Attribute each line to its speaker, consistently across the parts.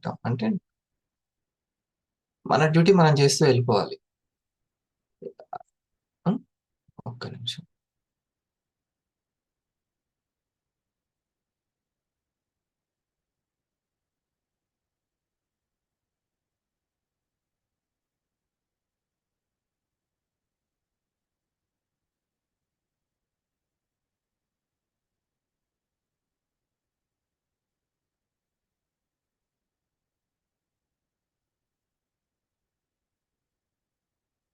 Speaker 1: ఉంటాం. అంటే మన డ్యూటీ మనం చేస్తూ వెళ్ళిపోవాలి. హ్మ్. ఒక్క నిమిషం.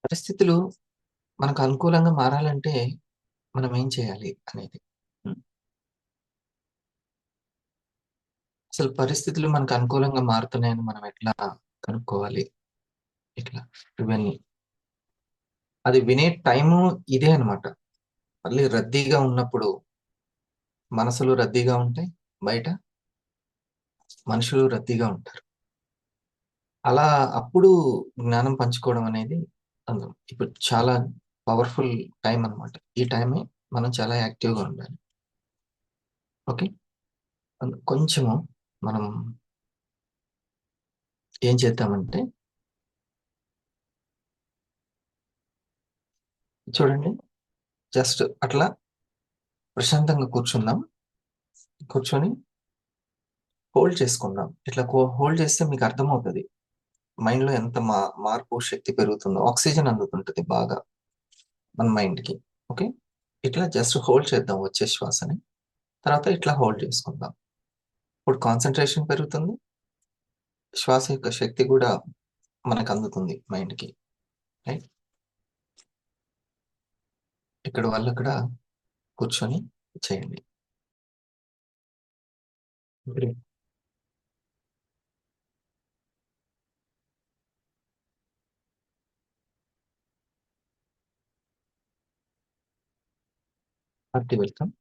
Speaker 1: పరిస్థితులు మనకు అనుకూలంగా మారాలంటే మనం ఏం చేయాలి అనేది. హ్మ్. అసలు పరిస్థితులు మనకు అనుకూలంగా మారుతున్నాయని మనం ఎట్లా కనుక్కోవాలి? ఇట్లా ఇవన్నీ. అది వినే టైము ఇదే అన్నమాట. మళ్ళీ రద్దీగా ఉన్నప్పుడు మనసులు రద్దీగా ఉంటాయి. బయట మనుషులు రద్దీగా ఉంటారు. అలా అప్పుడు జ్ఞానం పంచుకోవడం అనేది అందం. ఇప్పుడు చాలా పవర్‌ఫుల్ టైం అన్నమాట. ఈ టైమే మనం చాలా యాక్టివ్‌గా ఉండాలి. ఓకే. కొంచెము మనం ఏం చేద్దామంటే చూడండి, జస్ట్ అట్లా ప్రశాంతంగా కూర్చుందాం. కూర్చొని హోల్డ్ చేసుకుందాం. ఇట్లా హోల్డ్ చేస్తే మీకు అర్థమవుతది. మైండ్‌లో ఎంత మార్పు, శక్తి పెరుగుతుందో. ఆక్సిజన్ అందుతుంటది బాగా మన మైండ్‌కి. ఓకే. ఇట్లా జస్ట్ హోల్డ్ చేద్దాం వచ్చే శ్వాసని. తర్వాత ఇట్లా హోల్డ్ చేసుకుందాం. ఇప్పుడు కాన్సంట్రేషన్ పెరుగుతుంది. శ్వాస యొక్క శక్తి కూడా మనకు అందుతుంది మైండ్‌కి. రైట్. ఇక్కడ వాళ్ళక్కడ కూర్చొని చేయండి. బ్రీత్. 30 వెల్కమ్.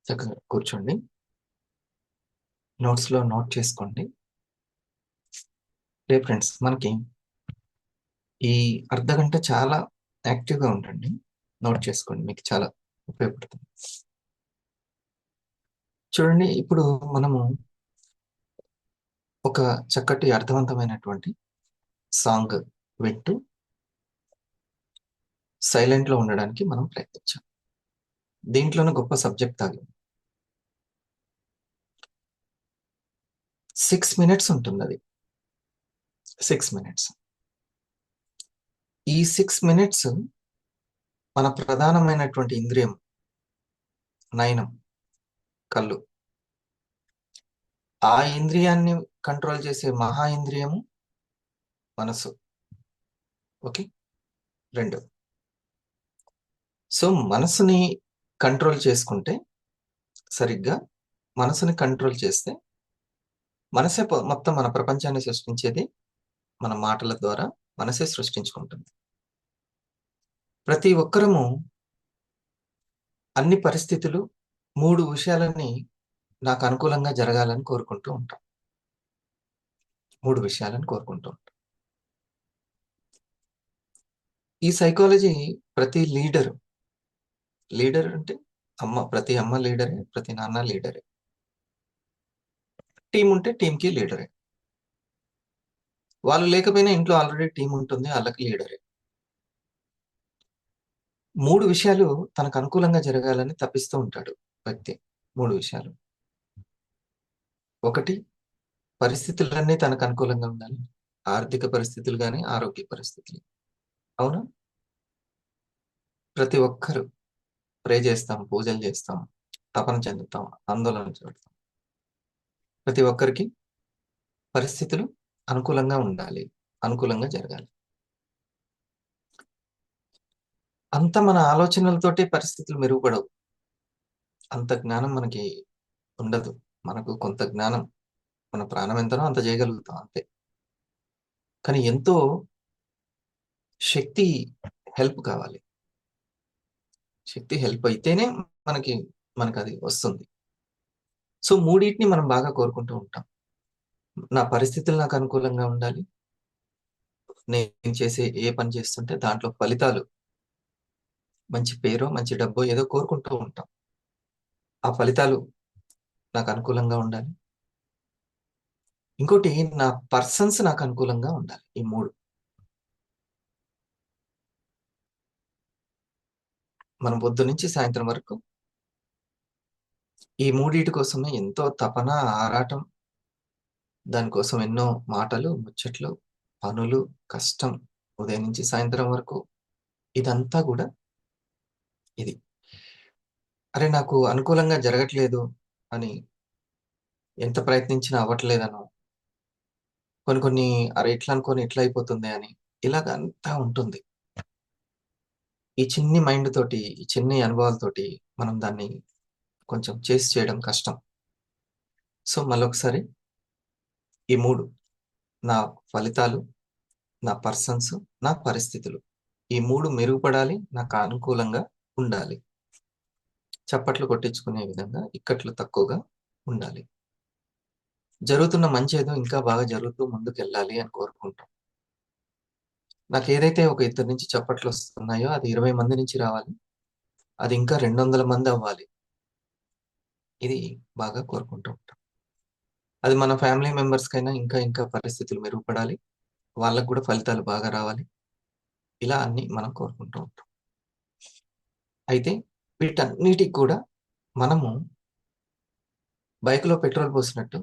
Speaker 1: చక్కగా కూర్చోండి. నోట్స్‌లో నోట్ చేసుకోండి. డే ఫ్రెండ్స్, మనకి ఈ అర్ధగంట చాలా యాక్టివ్‌గా ఉండండి. నోట్ చేసుకోండి. మీకు చాలా ఉపయోగపడుతుంది. చూడండి, ఇప్పుడు మనము ఒక చక్కటి అర్థవంతమైనటువంటి సాంగ్ వింటూ సైలెంట్‌లో ఉండడానికి మనం ప్రయత్నించాం. దీంట్లోనే గొప్ప సబ్జెక్ట్ దాగి ఉంది. 6 మినిట్స్ ఉంటుందది. 6 మినిట్స్. ఈ 6 మినిట్స్ మన ప్రధానమైనటువంటి ఇంద్రియం నయనం, కళ్ళు. ఆ ఇంద్రియాన్ని కంట్రోల్ చేసే మహా ఇంద్రియము మనసు. ఓకే. 2. సో, మనసుని కంట్రోల్ చేసుకుంటే సరిగ్గా మనసుని కంట్రోల్ చేస్తే మనసే మొత్తం మన ప్రపంచాన్ని సృష్టించేది మన మాటల ద్వారా మనసే సృష్టించుకుంటుంది. ప్రతి ఒక్కరము అన్ని పరిస్థితులు 3 విషయాలని నాకు అనుకూలంగా జరగాలని కోరుకుంటూ ఉంటాం. 3 విషయాలను కోరుకుంటూ ఉంటాం. ఈ సైకాలజీ ప్రతి లీడర్ అంటే ప్రతి అమ్మ లీడరే, ప్రతి నాన్న లీడరే. టీమ్ ఉంటే టీమ్‌కి లీడరే. వాళ్ళు లేకపోయినా ఇంట్లో ఆల్రెడీ టీమ్ ఉంటుంది. ఆళ్ళకి లీడరే. 3 విషయాలు తనకు అనుకూలంగా జరగాలని తపిస్తూ ఉంటాడు వ్యక్తి. 3 విషయాలు. 1, పరిస్థితులన్నీ తనకు అనుకూలంగా ఉండాలి. ఆర్థిక పరిస్థితులు గాని, ఆరోగ్య పరిస్థితులు. అవునా? ప్రతి ఒక్కరు ప్రే చేస్తాం, పూజలు చేస్తాం, తపన చెందుతాం, ఆందోళన చెందుతాం. ప్రతి ఒక్కరికి పరిస్థితులు అనుకూలంగా ఉండాలి. అనుకూలంగా జరగాలి. అంతా మన ఆలోచనలతోటే పరిస్థితులు మెరుగుపడవు. అంత జ్ఞానం మనకి ఉండదు. మనకు కొంత జ్ఞానం, మన ప్రాణం ఎంతనో అంత చేయగలుగుతాం అంతే. కానీ ఎంతో శక్తి హెల్ప్ కావాలి. శక్తి హెల్ప్ అయితేనే మనకి మనకది వస్తుంది. సో, మూడిటిని మనం బాగా కోరుకుంటూ ఉంటాం. నా పరిస్థితులు నాకు అనుకూలంగా ఉండాలి. నేను చేసే ఏ పని చేస్తుంటే దాంట్లో ఫలితాలు మంచి పేరో, మంచి డబ్బో ఏదో కోరుకుంటూ ఉంటాం. ఆ ఫలితాలు నాకు అనుకూలంగా ఉండాలి. ఇంకోటి, నా పర్సన్స్ నాకు అనుకూలంగా ఉండాలి. ఈ 3. మనం పొద్దున్నుంచి సాయంత్రం వరకు ఈ మూడిటి కోసమే ఎంతో తపన, ఆరాటం, దానికోసం ఎన్నో మాటలు, ముచ్చట్లు, పనులు, కష్టం, ఉదయం నుంచి సాయంత్రం వరకు ఇదంతా గూడా ఇది. అరే! నాకు అనుకూలంగా జరగట్లేదు అని ఎంత ప్రయత్నించినా అవ్వట్లేదనో, కొన్ని కొన్ని అరే! ఇట్లా అనుకోని ఇట్లా అయిపోతుందే అని ఇలాగ అంతా ఉంటుంది. ఈ చిన్ని మైండ్ తోటి, ఈ చిన్ని అనుభవాలతోటి మనం దాన్ని కొంచెం చేసి చేయడం కష్టం. సో, మళ్ళొకసారి ఈ 3, నా ఫలితాలు, నా పర్సన్స్, నా పరిస్థితులు. ఈ 3 మెరుగుపడాలి. నాకు అనుకూలంగా ఉండాలి. చప్పట్లు కొట్టించుకునే విధంగా ఇక్కట్లు తక్కువగా ఉండాలి. జరుగుతున్న మంచేదో ఇంకా బాగా జరుగుతూ ముందుకెళ్ళాలి అని కోరుకుంటాం. నాకేదైతే ఒక ఇద్దరి నుంచి చప్పట్లొస్తున్నాయో అది 20 మంది నుంచి రావాలి. అది ఇంకా 200 మందవ్వాలి. ఇది బాగా కోరుకుంటూ ఉంటాం. అది మన ఫ్యామిలీ మెంబర్స్‌కైనా ఇంకా ఇంకా పరిస్థితులు మెరుగుపడాలి. వాళ్ళకి గూడా ఫలితాలు బాగా రావాలి. ఇలా అన్నీ మనం కోరుకుంటూ ఉంటాం. అయితే వీటన్నిటికి కూడా మనము బైక్‌లో పెట్రోల్ పోసినట్టు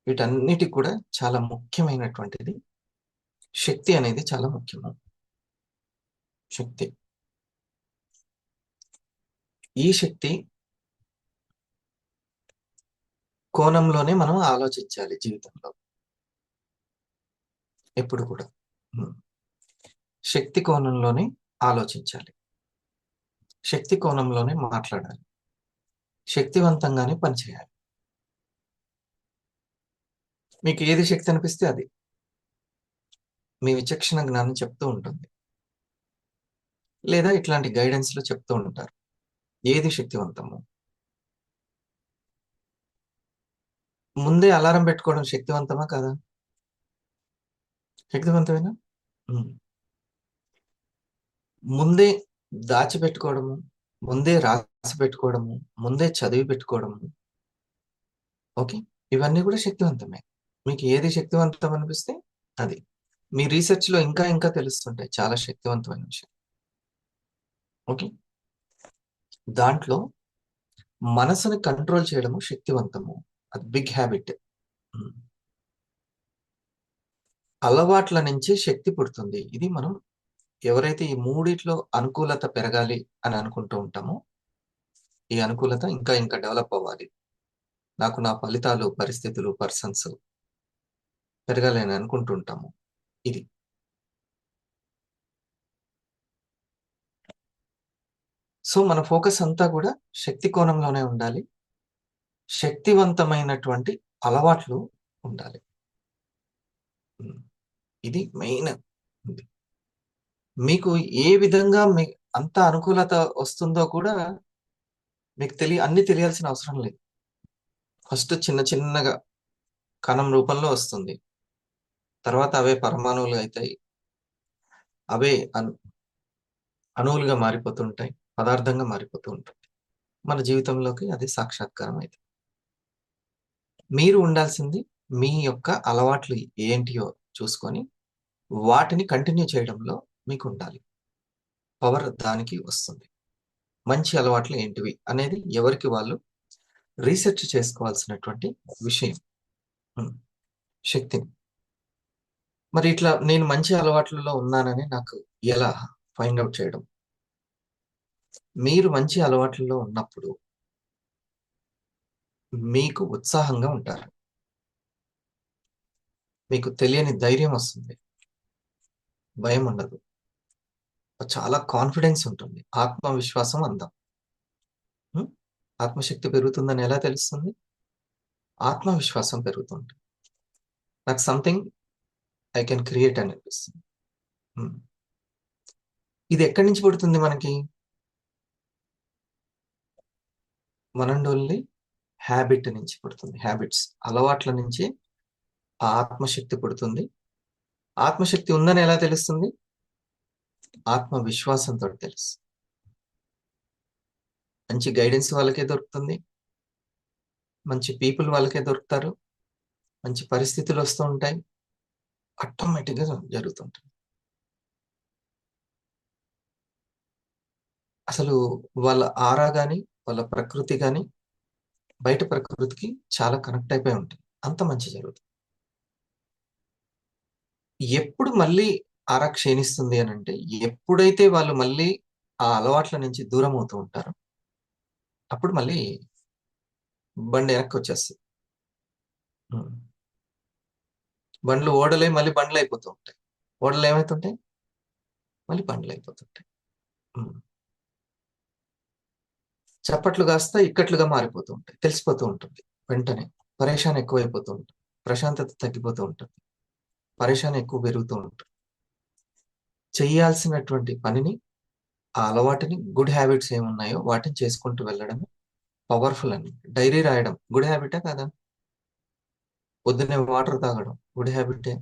Speaker 1: వీటన్నిటికి కూడా చాలా ముఖ్యమైనటువంటిది శక్తి అనేది చాలా ముఖ్యము. శక్తి. ఈ శక్తి కోణంలోనే మనం ఆలోచించాలి జీవితంలో. ఎప్పుడు కూడా. హ్మ్. శక్తి కోణంలోనే ఆలోచించాలి. శక్తి కోణంలోనే మాట్లాడాలి. శక్తివంతంగానే పనిచేయాలి. మీకు ఏది శక్తి అనిపిస్తే అది. మీ విచక్షణ జ్ఞానం చెప్తూ ఉంటుంది. లేదా ఇట్లాంటి గైడెన్స్‌లో చెప్తూ ఉంటారు. ఏది శక్తివంతము? ముందే అలారం పెట్టుకోవడం శక్తివంతమా కాదా? శక్తివంతమేనా? హ్మ్. ముందే దాచిపెట్టుకోవడము, ముందే రాసిపెట్టుకోవడము, ముందే చదివి పెట్టుకోవడము. ఓకే. ఇవన్నీ గూడా శక్తివంతమే. మీకు ఏది శక్తివంతం అనిపిస్తే అది. మీ రిసర్చ్‌లో ఇంకా ఇంకా తెలుస్తుంటాయి చాలా శక్తివంతమైన విషయాలు. ఓకే. దాంట్లో మనసుని కంట్రోల్ చేయడము శక్తివంతము. అది బిగ్ హాబిట్. హ్మ్. అలవాట్ల నుంచి శక్తి పుడుతుంది. ఇది మనం ఎవరైతే ఈ మూడిట్లో అనుకూలత పెరగాలి అని అనుకుంటూ ఉంటామో, ఈ అనుకూలత ఇంకా ఇంకా డెవలప్ అవ్వాలి. నాకు నా ఫలితాలు, పరిస్థితులు, పర్సన్స్ పెరగాలి అని అనుకుంటూ ఉంటాము. ఇది. సో, మన ఫోకస్ అంతా గూడా శక్తి కోణంలోనే ఉండాలి. శక్తివంతమైనటువంటి అలవాట్లు ఉండాలి. హ్మ్. ఇది మెయిన్. ఇది. మీకు ఏ విధంగా అంత అనుకూలత వస్తుందో కూడా మీకు అన్నీ తెలియాల్సిన అవసరం లేదు. ఫస్ట్ చిన్న చిన్నగా కణం రూపంలో వస్తుంది. తర్వాత అవే పరమాణువులు అయితాయి. అవే అణువులుగా మారిపోతుంటాయి. పదార్థంగా మారిపోతూ ఉంటుంది. మన జీవితంలోకి అది సాక్షాత్కారం అయితది. మీరు ఉండాల్సింది మీ యొక్క అలవాట్లు ఏంటియో చూసుకొని, వాటిని కంటిన్యూ చేయడంలో మీకుండాలి. పవర్ దానికి వస్తుంది. మంచి అలవాట్లు ఏంటివి అనేది ఎవరికి వాళ్ళు రీసెర్చ్ చేసుకోవాల్సినటువంటి విషయం. హ్మ్. శక్తిని. మరి ఇట్లా నేను మంచి అలవాట్లలో ఉన్నానని నాకు ఎలా ఫైండ్ ఔట్ చేయడం? మీరు మంచి అలవాట్లలో ఉన్నప్పుడు మీకు ఉత్సాహంగా ఉంటారు. మీకు తెలియని ధైర్యం వస్తుంది. భయం ఉండదు. చాలా కాన్ఫిడెన్స్ ఉంటుంది. ఆత్మవిశ్వాసం అందం. హ్మ్. ఆత్మశక్తి పెరుగుతుందని ఎలా తెలుస్తుంది? ఆత్మవిశ్వాసం పెరుగుతుంది. నాకు సంథింగ్ ఐ కెన్ క్రియేట్ అని అనిపిస్తుంది. హ్మ్. ఇది ఎక్కడి నుంచి పుడుతుంది మనకి? మనండోల్లి హ్యాబిట్ నుంచి పుడుతుంది. హ్యాబిట్స్. అలవాట్ల నుంచి ఆ ఆత్మశక్తి పుడుతుంది. ఆత్మశక్తి ఉందని ఎలా తెలుస్తుంది? ఆత్మవిశ్వాసంతోటి తెలుస్తుంది. మంచి గైడెన్స్ వాళ్ళకే దొరుకుతుంది. మంచి పీపుల్ వాళ్ళకే దొరుకుతారు. మంచి పరిస్థితులు వస్తూ ఉంటాయి. ఆటోమేటిక్‌గా జరుగుతుంటుంది. అసలు వాళ్ళ ఆరా గాని, వాళ్ళ ప్రకృతి గాని, బయట ప్రకృతికి చాలా కనెక్ట్ అయిపోయి ఉంటుంది. అంత మంచి జరుగుతుంది. ఎప్పుడు మళ్ళీ ఆరా క్షీణిస్తుంది అనంటే, ఎప్పుడైతే వాళ్ళు మళ్ళీ ఆ అలవాట్ల నుంచి దూరమవుతూ ఉంటారో, అప్పుడు మళ్ళీ బండి వెనక్కొచ్చేస్తది. హ్మ్. బండ్లు ఓడలై మళ్ళీ బండ్లయిపోతూ ఉంటాయి. ఓడలేమైతుంటాయి? మళ్ళీ బండ్లయిపోతుంటాయి. హ్మ్. చప్పట్లు కాస్త ఇక్కట్లుగా మారిపోతూ ఉంటాయి. తెలిసిపోతూ ఉంటుంది వెంటనే. పరేషాన్ ఎక్కువైపోతూ ఉంటుంది. ప్రశాంతత తగ్గిపోతూ ఉంటుంది. పరేషాన్ ఎక్కువ పెరుగుతూ ఉంటుంది. చేయాల్సినటువంటి పనిని, ఆ అలవాటుని, గుడ్ హ్యాబిట్స్ ఏమున్నాయో వాటిని చేసుకుంటూ వెళ్ళడమే పవర్‌ఫుల్ అండి. డైరీ రాయడం గుడ్ హ్యాబిటా కాదా? పొద్దున్నే వాటర్ తాగడం గుడ్ హ్యాబిటే.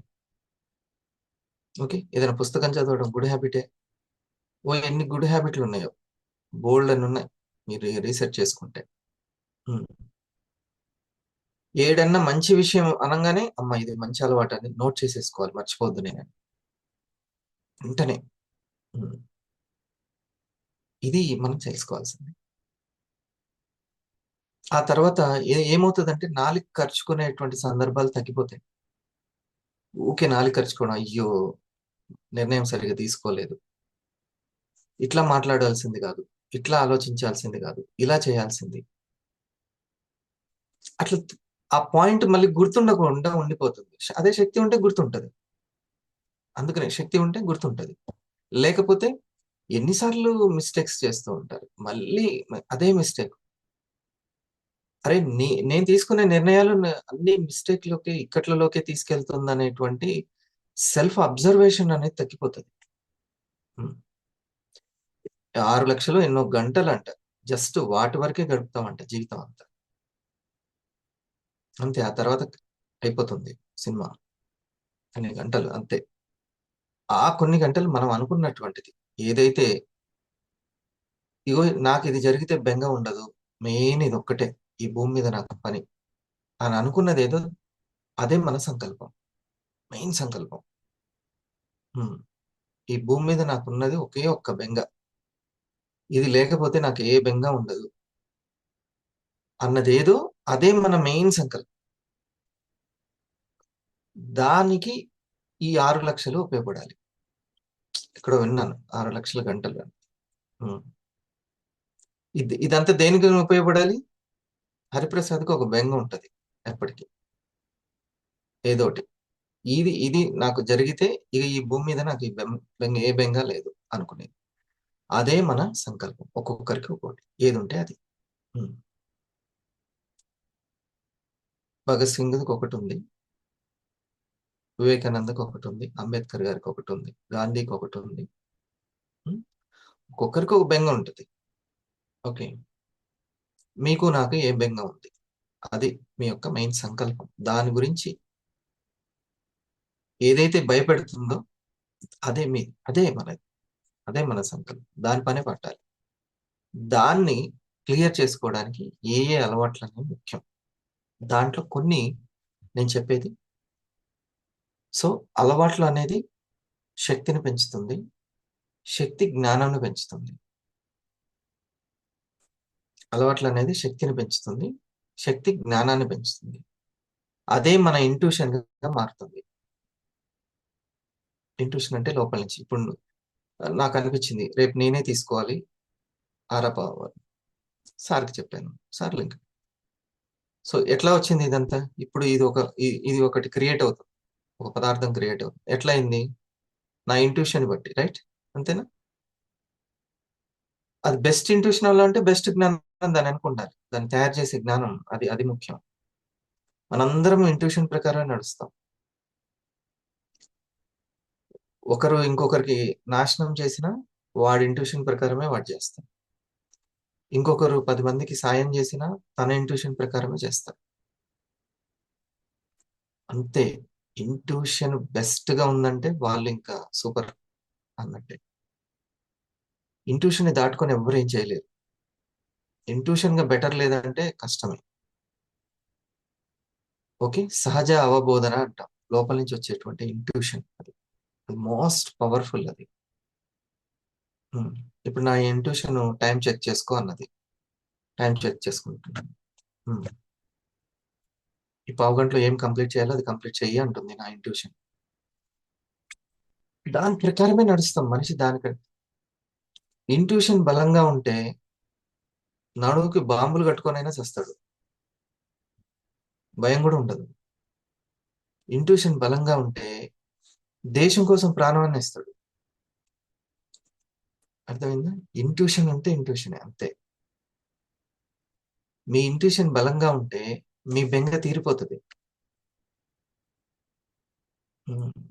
Speaker 1: ఓకే. ఏదైనా పుస్తకం చదవడం గుడ్ హ్యాబిటే. ఎన్ని గుడ్ హ్యాబిట్‌లున్నాయో బోలెడన్నున్నాయి. మీరు రీసెర్చ్ చేసుకుంటే. హ్మ్. ఏడన్నా మంచి విషయం అనంగానే, అమ్మ! ఇది మంచి అలవాటని నోట్ చేసేసుకోవాలి మర్చిపోవద్దు నేనని. వెంటనే. హ్మ్. ఇది మనం తెలుసుకోవాల్సింది. ఆ తర్వాత ఏమవుతదంటే నాలుక కరుచుకునేటువంటి సందర్భాలు తగ్గిపోతాయి. ఊకే నాలుక కరుచుకోవడం. అయ్యో! నిర్ణయం సరిగ్గా తీసుకోలేదు. ఇట్లా మాట్లాడాల్సింది గాదు. ఇట్లా ఆలోచించాల్సింది గాదు. ఇలా చేయాల్సింది. అట్లా ఆ పాయింట్ మళ్ళీ గుర్తుండకుండా ఉండిపోతుంది. అదే శక్తి ఉంటే గుర్తుంటది. అందుకనే శక్తి ఉంటే గుర్తుంటది. లేకపోతే ఎన్ని సార్లు మిస్టేక్స్ చేస్తూ ఉంటారు. మళ్ళీ అదే మిస్టేక్. అరే! నేను తీసుకునే నిర్ణయాలు అన్ని మిస్టేక్‌లోకే, ఇక్కట్లలోకే తీసుకెళ్తుందనేటువంటి సెల్ఫ్ అబ్జర్వేషన్ అనేది తగ్గిపోతది. హ్మ్. 6,00,000 ఎన్నో గంటలంట. జస్ట్ వాటి వరకే గడుపుతామంట జీవితం అంతా. అంతే ఆ తర్వాత అయిపోతుంది సినిమా. అన్ని గంటలు అంతే. ఆ కొన్ని గంటలు మనం అనుకున్నటువంటిది ఏదైతే ఇగో నాకిది జరిగితే బెంగ ఉండదు. మెయిన్ ఇదొక్కటే. ఈ భూమి మీద నాకు పని అని అనుకున్నదేదో అదే మన సంకల్పం. మెయిన్ సంకల్పం. హ్మ్. ఈ భూమి మీద నాకున్నది ఒకే ఒక్క బెంగ. ఇది లేకపోతే నాకు ఏ బెంగ ఉండదు. అన్నదేదో అదే మన మెయిన్ సంకల్పం. దానికి ఈ 6,00,000 ఉపయోగపడాలి. ఎక్కడో విన్నాను. 6,00,000 గంటలు అని. హ్మ్. ఇదంతా దేనికి ఉపయోగపడాలి? హరిప్రసాద్‌కి ఒక బెంగ ఉంటది ఎప్పటికి. ఏదోటి. ఇది నాకు జరిగితే ఇగ ఈ భూమి మీద నాకు ఈ బెంగ ఏ బెంగ లేదు అనుకునేది. అదే మన సంకల్పం. ఒక్కొక్కరికి ఒక్కోటి. ఏదుంటే అది. హ్మ్. భగత్ సింగ్‌కి ఒకటుంది. వివేకానందకి ఒకటుంది. అంబేద్కర్ గారికి ఒకటుంది. గాంధీకి ఒకటుంది. హ్మ్. ఒక్కొక్కరికి ఒక బెంగ ఉంటది. ఓకే. మీకు నాకు ఏ బెంగ ఉంది. అది మీ యొక్క మెయిన్ సంకల్పం. దాని గురించి ఏదైతే భయపెడుతుందో అదే మీ అదే మనది. అదే మన సంకల్పం. దాని పనే పట్టాలి. దాన్ని క్లియర్ చేసుకోవడానికి ఏ అలవాట్లనేవి ముఖ్యం. దాంట్లో కొన్ని నేను చెప్పేది. సో, అలవాట్లు అనేది శక్తిని పెంచుతుంది. శక్తి జ్ఞానాన్ని పెంచుతుంది. అలవాట్లనేది శక్తిని పెంచుతుంది. శక్తి జ్ఞానాన్ని పెంచుతుంది. అదే మన ఇంట్యూషన్‌గా మారుతుంది. ఇంట్యూషన్ అంటే లోపల నుంచి. ఇప్పుడు నాకనిపించింది రేపు నేనే తీసుకోవాలి ఆరప సార్‌కి చెప్పాను. Sir link. సో, ఎట్లా వచ్చింది ఇదంతా? ఇప్పుడు ఇది ఒకటి క్రియేట్ అవుతుంది. ఒక పదార్థం క్రియేట్ అవుతుంది. ఎట్లా అయింది? నా ఇంట్యూషన్ బట్టి రైట్? అంతేనా? అది బెస్ట్ ఇంట్యూషన్ అవ్వాలంటే బెస్ట్ జ్ఞానం దాని వెనక ఉండాలి. దాన్ని తయారు చేసే జ్ఞానం అది ముఖ్యం. మనందరం ఇంట్యూషన్ ప్రకారమే నడుస్తాం. ఒకరు ఇంకొకరికి నాశనం చేసినా వాడి ఇంట్యూషన్ ప్రకారమే వాడు చేస్తాడు. ఇంకొకరు 10 మందికి సాయం చేసినా తన ఇంట్యూషన్ ప్రకారమే చేస్తాడు. అంతే. ఇంట్యూషన్ బెస్ట్‌గా ఉందంటే వాళ్ళింకా సూపర్ అన్నట్టే. ఇంట్యూషన్‌ని దాటుకొని ఎవ్వరు ఏం చేయలేరు. ఇంట్యూషన్‌గా బెటర్ లేదంటే కష్టమే. ఓకే. సహజ అవబోధన అంటాం. లోపల నుంచి వచ్చేటువంటి ఇంట్యూషన్ అది. మోస్ట్ పవర్‌ఫుల్ అది. హ్మ్. ఇప్పుడు నా ఇంట్యూషన్ టైమ్ చెక్ చేసుకో అన్నది. టైమ్ చెక్ చేసుకుంటున్నాను. హ్మ్. ఈ పావుగంటలో ఏం కంప్లీట్ చేయాలో అది కంప్లీట్ చెయ్యి అంటుంది నా ఇంట్యూషన్. దాని ప్రకారమే నడుస్తాం. మనిషి ఇంట్యూషన్ బలంగా ఉంటే నడుముకి బాంబులు కట్టుకొనైనా చస్తాడు. భయం కూడా ఉండదు. ఇంట్యూషన్ బలంగా ఉంటే దేశం కోసం ప్రాణాన్ని ఇస్తాడు. అర్థమైందా? ఇంట్యూషన్ అంటే ఇంట్యూషనే అంతే. మీ ఇంట్యూషన్ బలంగా ఉంటే మీ బెంగ తీరిపోతది.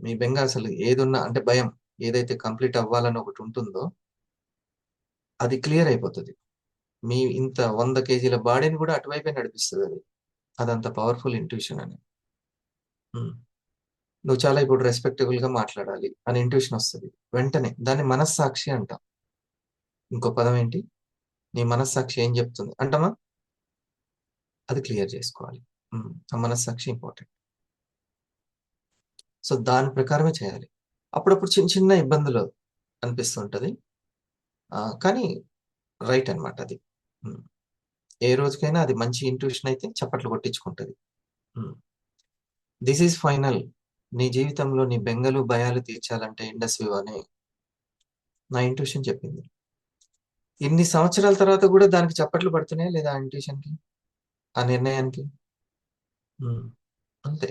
Speaker 1: మీ బెంగ అసలు ఏదున్నా అంటే భయం ఏదైతే కంప్లీట్ అవ్వాలని ఒకటి ఉంటుందో అది క్లియర్ అయిపోతది. మీ ఇంత 100 కేజీల బాడీని కూడా అటువైపే నడిపిస్తది అది. అదంత పవర్‌ఫుల్ ఇంట్యూషన్ అని. హ్మ్. నువ్వు చాలా ఇప్పుడు రెస్పెక్టబుల్‌గా మాట్లాడాలి అని ఇంట్యూషన్ వస్తది. వెంటనే దాన్ని మనస్సాక్షి అంటాం. ఇంకో పదం ఏంటి? నీ మనస్సాక్షి ఏం చెప్తుంది అంటామా? అది క్లియర్ చేసుకోవాలి. ఆ మనస్సాక్షి ఇంపార్టెంట్. సో, దాని ప్రకారమే చేయాలి. అప్పుడప్పుడు చిన్న చిన్న ఇబ్బందులు అనిపిస్తుంటది. కానీ రైట్ అన్నమాట అది. హ్మ్. ఏ రోజుకైనా అది మంచి ఇంట్యూషన్ అయితే చప్పట్లు కొట్టించుకుంటది. హ్మ్. This is final. నీ జీవితంలో నీ బెంగలు, భయాలు తీర్చాలంటే ఇండస్ వివ్ అని నా ఇంట్యూషన్ చెప్పింది. ఇన్ని సంవత్సరాల తర్వాత కూడా దానికి చప్పట్లు పడుతున్నాయా లేదా ఆ ఇంట్యూషన్‌కి? ఆ నిర్ణయానికి? హ్మ్. అంతే.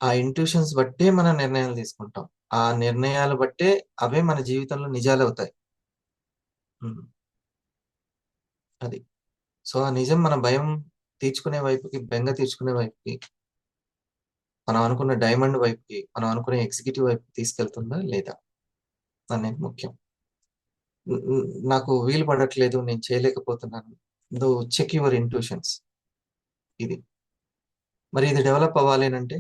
Speaker 1: ఆ ఇంట్యూషన్స్ బట్టే మనం నిర్ణయాలు తీసుకుంటాం. ఆ నిర్ణయాలు బట్టే అవే మన జీవితంలో నిజాలవుతాయి. హ్మ్. అది. సో, ఆ నిజం మన భయం తీర్చుకునే వైపుకి, బెంగ తీర్చుకునే వైపుకి, మనం అనుకున్న డైమండ్ వైపుకి, మనం అనుకునే ఎగ్జిక్యూటివ్ వైపుకి తీసుకెళ్తుందా లేదా అనేది ముఖ్యం. నాకు వీలు పడట్లేదు, నేను చేయలేకపోతున్నాను. నువ్వు చెక్ యువర్ ఇంట్యూషన్స్ ఇది. మరి ఇది డెవలప్ అవ్వాలి అనంటే,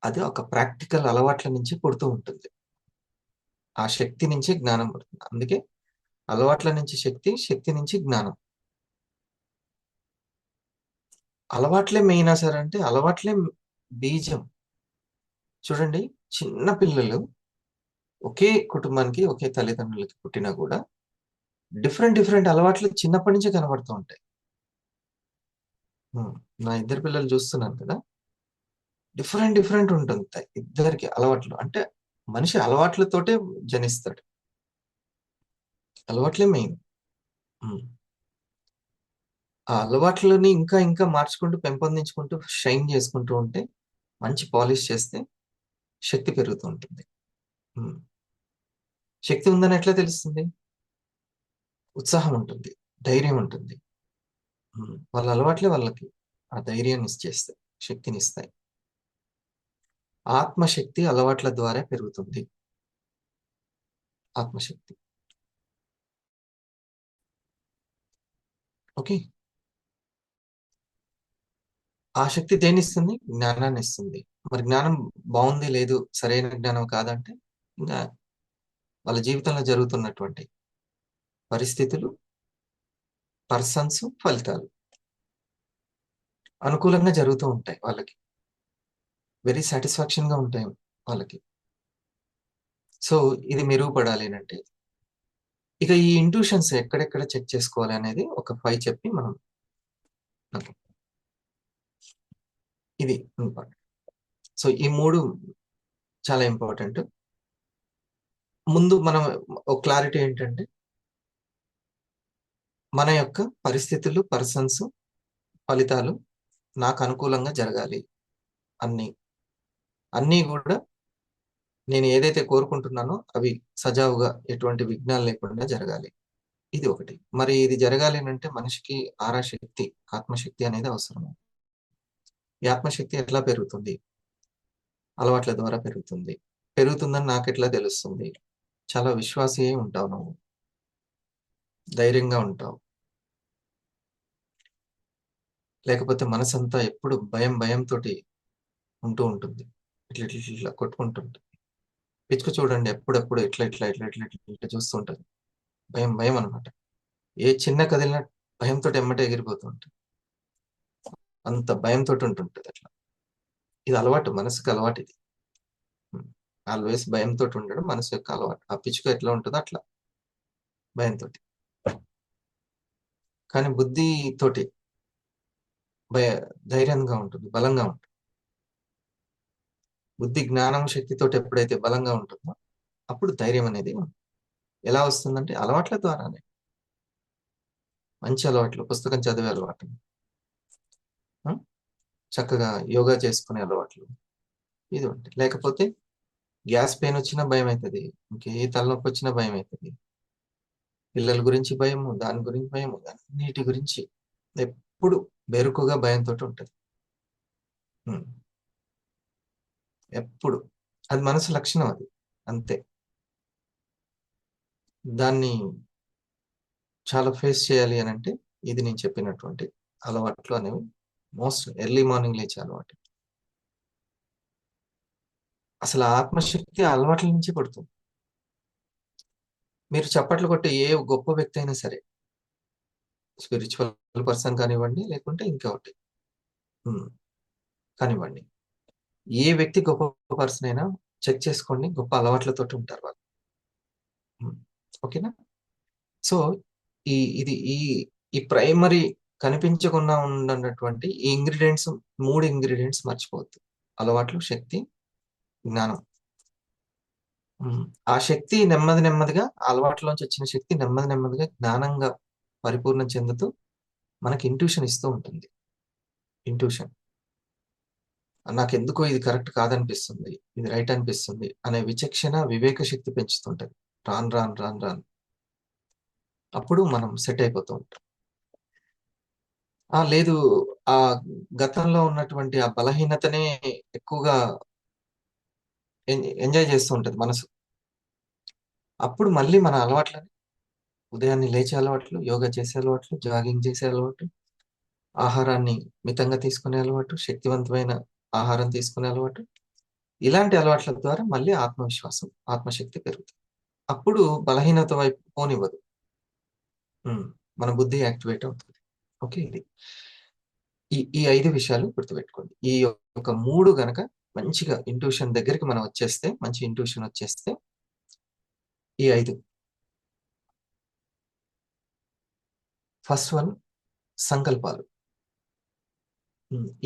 Speaker 1: అది ఒక ప్రాక్టికల్ అలవాట్ల నుంచి పుడుతూ ఉంటుంది. ఆ శక్తి నుంచి జ్ఞానం పుడుతుంది. అందుకే అలవాట్ల నుంచి శక్తి, శక్తి నుంచి జ్ఞానం. అలవాట్లే మెయినా సార్ అంటే, అలవాట్లే బీజం. చూడండి, చిన్న పిల్లలు ఒకే కుటుంబానికి, ఒకే తల్లిదండ్రులకి పుట్టినా కూడా డిఫరెంట్, డిఫరెంట్ అలవాట్లు చిన్నప్పటి నుంచే కనబడుతూ ఉంటాయి. హ్మ్. నా ఇద్దరు పిల్లలు చూస్తున్నాను కదా! డిఫరెంట్, డిఫరెంట్ ఉంటుంటాయి ఇద్దరికి అలవాట్లు. అంటే మనిషి అలవాట్లతోటే జనిస్తాడు. అలవాట్లే మెయిన్. హ్మ్. ఆ అలవాట్లని ఇంకా, ఇంకా మార్చుకుంటూ, పెంపొందించుకుంటూ, షైన్ చేసుకుంటూ ఉంటే, మంచి పాలిష్ చేస్తే శక్తి పెరుగుతూ ఉంటుంది. హ్మ్. శక్తి ఉందని ఎట్లా తెలుస్తుంది? ఉత్సాహం ఉంటుంది. ధైర్యం ఉంటుంది. వాళ్ళ అలవాట్లే వాళ్ళకి ఆ ధైర్యాన్ని ఇచ్చేస్తాయి. శక్తినిస్తాయి. ఆత్మశక్తి అలవాట్ల ద్వారా పెరుగుతుంది. ఆత్మశక్తి. ఓకే. ఆ శక్తి దేన్నిస్తుంది? జ్ఞానాన్నిస్తుంది. మరి జ్ఞానం బావుంది, లేదు, సరైన జ్ఞానం కాదంటే, ఇంగా వాళ్ళ జీవితంలో జరుగుతున్నటువంటి పరిస్థితులు, పర్సన్స్, ఫలితాలు అనుకూలంగా జరుగుతూ ఉంటాయి వాళ్ళకి. వెరీ సాటిస్ఫాక్షన్‌గా ఉంటాయి వాళ్ళకి. సో, ఇది మెరుగుపడాలి అనంటే, ఇక ఈ ఇంట్యూషన్స్ ఎక్కడెక్కడ చెక్ చేసుకోవాలి అనేది ఒక 5 చెప్పి మనం ఓకే. ఇది ఇంపార్టెంట్. సో, ఈ 3 చాలా ఇంపార్టెంట్. ముందు మనం ఒక క్లారిటీ ఏంటంటే, మన యొక్క పరిస్థితులు, పర్సన్స్, ఫలితాలు నాకు అనుకూలంగా జరగాలి. అన్నీ. అన్నీ గూడా నేను ఏదైతే కోరుకుంటున్నానో అవి సజావుగా ఎటువంటి విఘ్నాలు లేకుండా జరగాలి. ఇది ఒకటి. మరి ఇది జరగాలి అనంటే మనిషికి శక్తి, ఆత్మశక్తి అనేది అవసరం. ఈ ఆత్మశక్తి ఎట్లా పెరుగుతుంది? అలవాట్ల ద్వారా పెరుగుతుంది. పెరుగుతుందని నాకెట్లా తెలుస్తుంది? చాలా విశ్వాసి అయి ఉంటావు నువ్వు. ధైర్యంగా ఉంటావు. లేకపోతే మనసంతా ఎప్పుడు భయం భయంతోటి ఉంటూ ఉంటుంది. ఇట్లా, ఇట్లా, ఇట్లా ఇట్లా కొట్టుకుంటుంటది. పిచ్చుక చూడండి ఎప్పుడప్పుడు ఇట్లా, ఇట్లా, ఇట్లా, ఇట్లా, ఇట్లా, ఇట్లా చూస్తూ ఉంటది. భయం, భయం అన్నమాట. ఏ చిన్న కదిలినా భయంతోటి ఎమ్మటే ఎగిరిపోతూ ఉంటది. అంత భయంతో ఉంటుంటది అట్లా. ఇది అలవాటు, మనసుకు అలవాటు ఇది. ఆల్వేస్ భయంతో ఉండడం మనసు యొక్క అలవాటు. ఆ పిచ్చుక ఎట్లా ఉంటుందో అట్లా భయంతో. కానీ బుద్ధి తోటి భయ ధైర్యంగా ఉంటుంది, బలంగా ఉంటుంది. బుద్ధి జ్ఞానం శక్తితోటి ఎప్పుడైతే బలంగా ఉంటుందో అప్పుడు ధైర్యం అనేది ఎలా వస్తుందంటే అలవాట్ల ద్వారానే. మంచి అలవాట్లు, పుస్తకం చదివే అలవాటు, ఆ? చక్కగా యోగా చేసుకునే అలవాట్లు, ఇది ఉంటాయి. లేకపోతే గ్యాస్ పెయిన్ వచ్చినా భయం అవుతుంది, ఇంకే తలనొప్పి వచ్చినా భయం అవుతుంది. పిల్లల గురించి భయము, దాని గురించి భయము, అన్నిటి గురించి ఎప్పుడు బెరుకుగా భయంతో ఉంటుంది. ఉం. ఎప్పుడు అది మనసు లక్షణం, అది అంతే. దాన్ని చాలా ఫేస్ చేయాలి అని అంటే ఇది నేను చెప్పినటువంటి అలవాట్లు అనేవి మోస్ట్ ఎర్లీ మార్నింగ్ లేచే అలవాటు. అసలు ఆత్మశక్తి ఆ అలవాట్ల నుంచి పడుతుంది. మీరు చప్పట్లు కొట్టే ఏ గొప్ప వ్యక్తి అయినా సరే, స్పిరిచువల్ పర్సన్ కానివ్వండి, లేకుంటే ఇంకొకటి కానివ్వండి, ఏ వ్యక్తి గొప్ప పర్సన్ అయినా చెక్ చేసుకోండి, గొప్ప అలవాట్లతో ఉంటారు వాళ్ళు. ఉమ్, ఓకేనా? సో ఇది ఈ ప్రైమరీ కనిపించకుండా ఉన్నటువంటి ఈ ఇంగ్రీడియంట్స్, 3 ఇంగ్రీడియంట్స్ మర్చిపోవద్దు: అలవాట్లు, శక్తి, జ్ఞానం. ఆ శక్తి నెమ్మది నెమ్మదిగా, అలవాట్లోంచి వచ్చిన శక్తి నెమ్మది నెమ్మదిగా జ్ఞానంగా పరిపూర్ణం చెందుతూ మనకి ఇంట్యూషన్ ఇస్తూ ఉంటుంది. ఇంట్యూషన్, నాకెందుకో ఇది కరెక్ట్ కాదనిపిస్తుంది, ఇది రైట్ అనిపిస్తుంది అనే విచక్షణ, వివేక శక్తి పెంచుతుంటది. రాను రాను రాను రాను అప్పుడు మనం సెట్ అయిపోతూ ఉంటాం. లేదు, ఆ గతంలో ఉన్నటువంటి ఆ బలహీనతనే ఎక్కువగా ఎంజాయ్ చేస్తూ ఉంటది మనసు. అప్పుడు మళ్ళీ మన అలవాట్లని, ఉదయాన్నే లేచే అలవాట్లు, యోగా చేసే అలవాట్లు, జాగింగ్ చేసే అలవాటు, ఆహారాన్ని మితంగా తీసుకునే అలవాటు, శక్తివంతమైన ఆహారం తీసుకునే అలవాటు, ఇలాంటి అలవాట్ల ద్వారా మళ్ళీ ఆత్మవిశ్వాసం, ఆత్మశక్తి పెరుగుతుంది. అప్పుడు బలహీనత వైపు పోనివ్వదు. మన బుద్ధి యాక్టివేట్ అవుతుంది. ఓకే, ఇది ఈ 5 విషయాలు గుర్తుపెట్టుకోండి. ఈ యొక్క 3 గనక మంచిగా ఇంట్యూషన్ దగ్గరికి మనం వచ్చేస్తే, మంచి ఇంట్యూషన్ వచ్చేస్తే, ఈ 5. ఫస్ట్ వన్, సంకల్పాలు.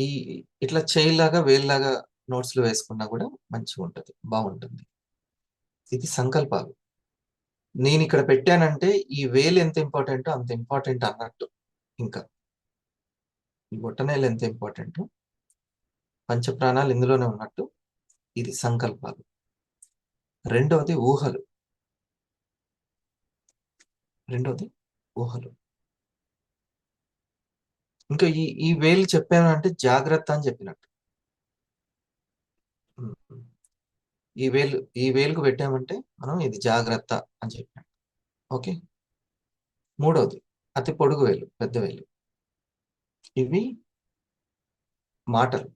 Speaker 1: ఈ ఇట్లా చేయిలాగా వేలులాగా నోట్స్ లో వేసుకున్నా కూడా మంచిగా ఉంటది, బాగుంటుంది. ఇది సంకల్పాలు. నేను ఇక్కడ పెట్టానంటే ఈ వేలు ఎంత ఇంపార్టెంటో అంత ఇంపార్టెంట్ అన్నట్టు. ఇంకా ఈ బొట్టనేలు ఎంత ఇంపార్టెంటో, పంచప్రాణాలు ఇందులోనే ఉన్నట్టు. ఇది సంకల్పాలు. రెండవది ఊహలు. ఊహలు. ఇంకా ఈ వేలు చెప్పానంటే జాగ్రత్త అని చెప్పినట్టు. ఈ వేలుకు పెట్టామంటే మనం ఇది జాగ్రత్త అని చెప్పినట్టు. ఓకే. మూడవది అతి పొడుగు వేలు, పెద్ద వేలు. ఇవి మాటలు.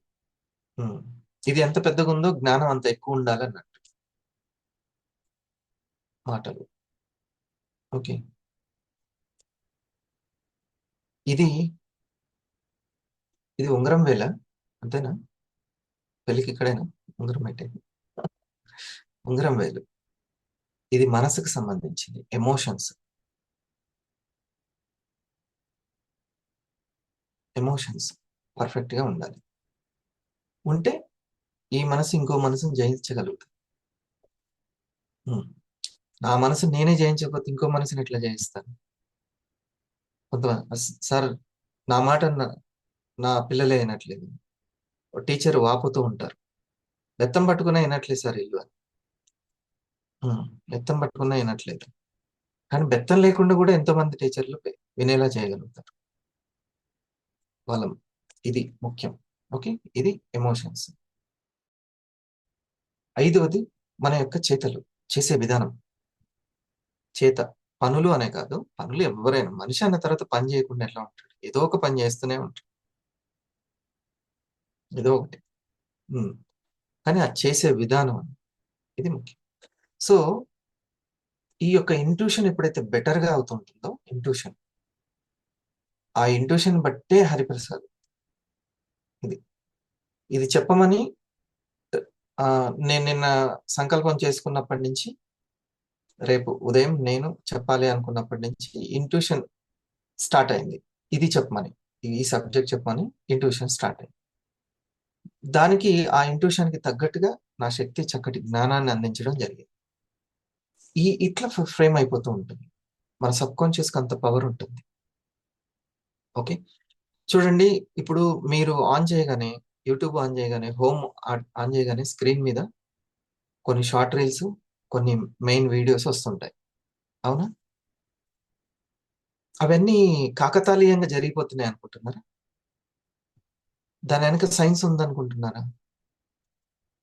Speaker 1: ఇది ఎంత పెద్దగా ఉందో జ్ఞానం అంత ఎక్కువ ఉండాలి అన్నట్టు. మాటలు. ఓకే. ఇది ఉంగరం వేల, అంతేనా? పెళ్ళికి ఇక్కడైనా ఉంగరం పెట్టేది ఉంగరం వేలు. ఇది మనసుకు సంబంధించింది, ఎమోషన్స్. పర్ఫెక్ట్ గా ఉండాలి. ఉంటే ఈ మనసు ఇంకో మనసును జయించగలుగుతుంది. నా మనసు నేనే జయించకపోతే ఇంకో మనసుని ఎట్లా జయిస్తాను? కొంతమంది సార్, నా మాట నా పిల్లలే వినట్లేదు, టీచర్ వాపుతూ ఉంటారు, బెత్తం పట్టుకున్నా వినట్లేదు సార్ ఇల్లు అని. బెత్తం పట్టుకున్నా వినట్లేదు, కానీ బెత్తం లేకుండా కూడా ఎంతో మంది టీచర్లు వినేలా చేయగలుగుతారు వాళ్ళ. ఇది ముఖ్యం. ఓకే, ఇది ఎమోషన్స్. 5వది మన యొక్క చేతలు, చేసే విధానం. చేత, పనులు అనే కాదు, పనులు ఎవరైనా, మనిషి అన్న తర్వాత పని చేయకుండా ఎట్లా ఉంటాడు? ఏదో ఒక పని చేస్తూనే ఉంటాడు, ఏదో ఒకటి. కానీ ఆ చేసే విధానం, ఇది ముఖ్యం. సో ఈ యొక్క ఇంట్యూషన్ ఎప్పుడైతే బెటర్ గా అవుతుంటుందో, ఆ ఇంట్యూషన్ బట్టే హరిప్రసాద్. ఇది ఇది చెప్పమని నేను నిన్న సంకల్పం చేసుకున్నప్పటి నుంచి, రేపు ఉదయం నేను చెప్పాలి అనుకున్నప్పటి నుంచి ఇంట్యూషన్ స్టార్ట్ అయింది. ఇది చెప్పమని, ఈ సబ్జెక్ట్ చెప్పమని ఇంట్యూషన్ స్టార్ట్ అయింది. దానికి ఆ ఇంట్యూషన్ కి తగ్గట్టుగా నా శక్తి చక్కటి జ్ఞానాన్ని అందించడం జరిగింది. ఇట్లా ఫ్రేమ్ అయిపోతూ ఉంటుంది. మన సబ్ కాన్షియస్ కి అంత పవర్ ఉంటుంది. ఓకే, చూడండి, ఇప్పుడు మీరు ఆన్ చేయగానే, యూట్యూబ్ ఆన్ చేయగానే, హోమ్ ఆన్ చేయగానే స్క్రీన్ మీద కొన్ని షార్ట్ రీల్స్, కొన్ని మెయిన్ వీడియోస్ వస్తుంటాయి, అవునా? అవన్నీ కాకతాళీయంగా జరిగిపోతున్నాయి అనుకుంటున్నారా? దాని వెనక సైన్స్ ఉందనుకుంటున్నారా?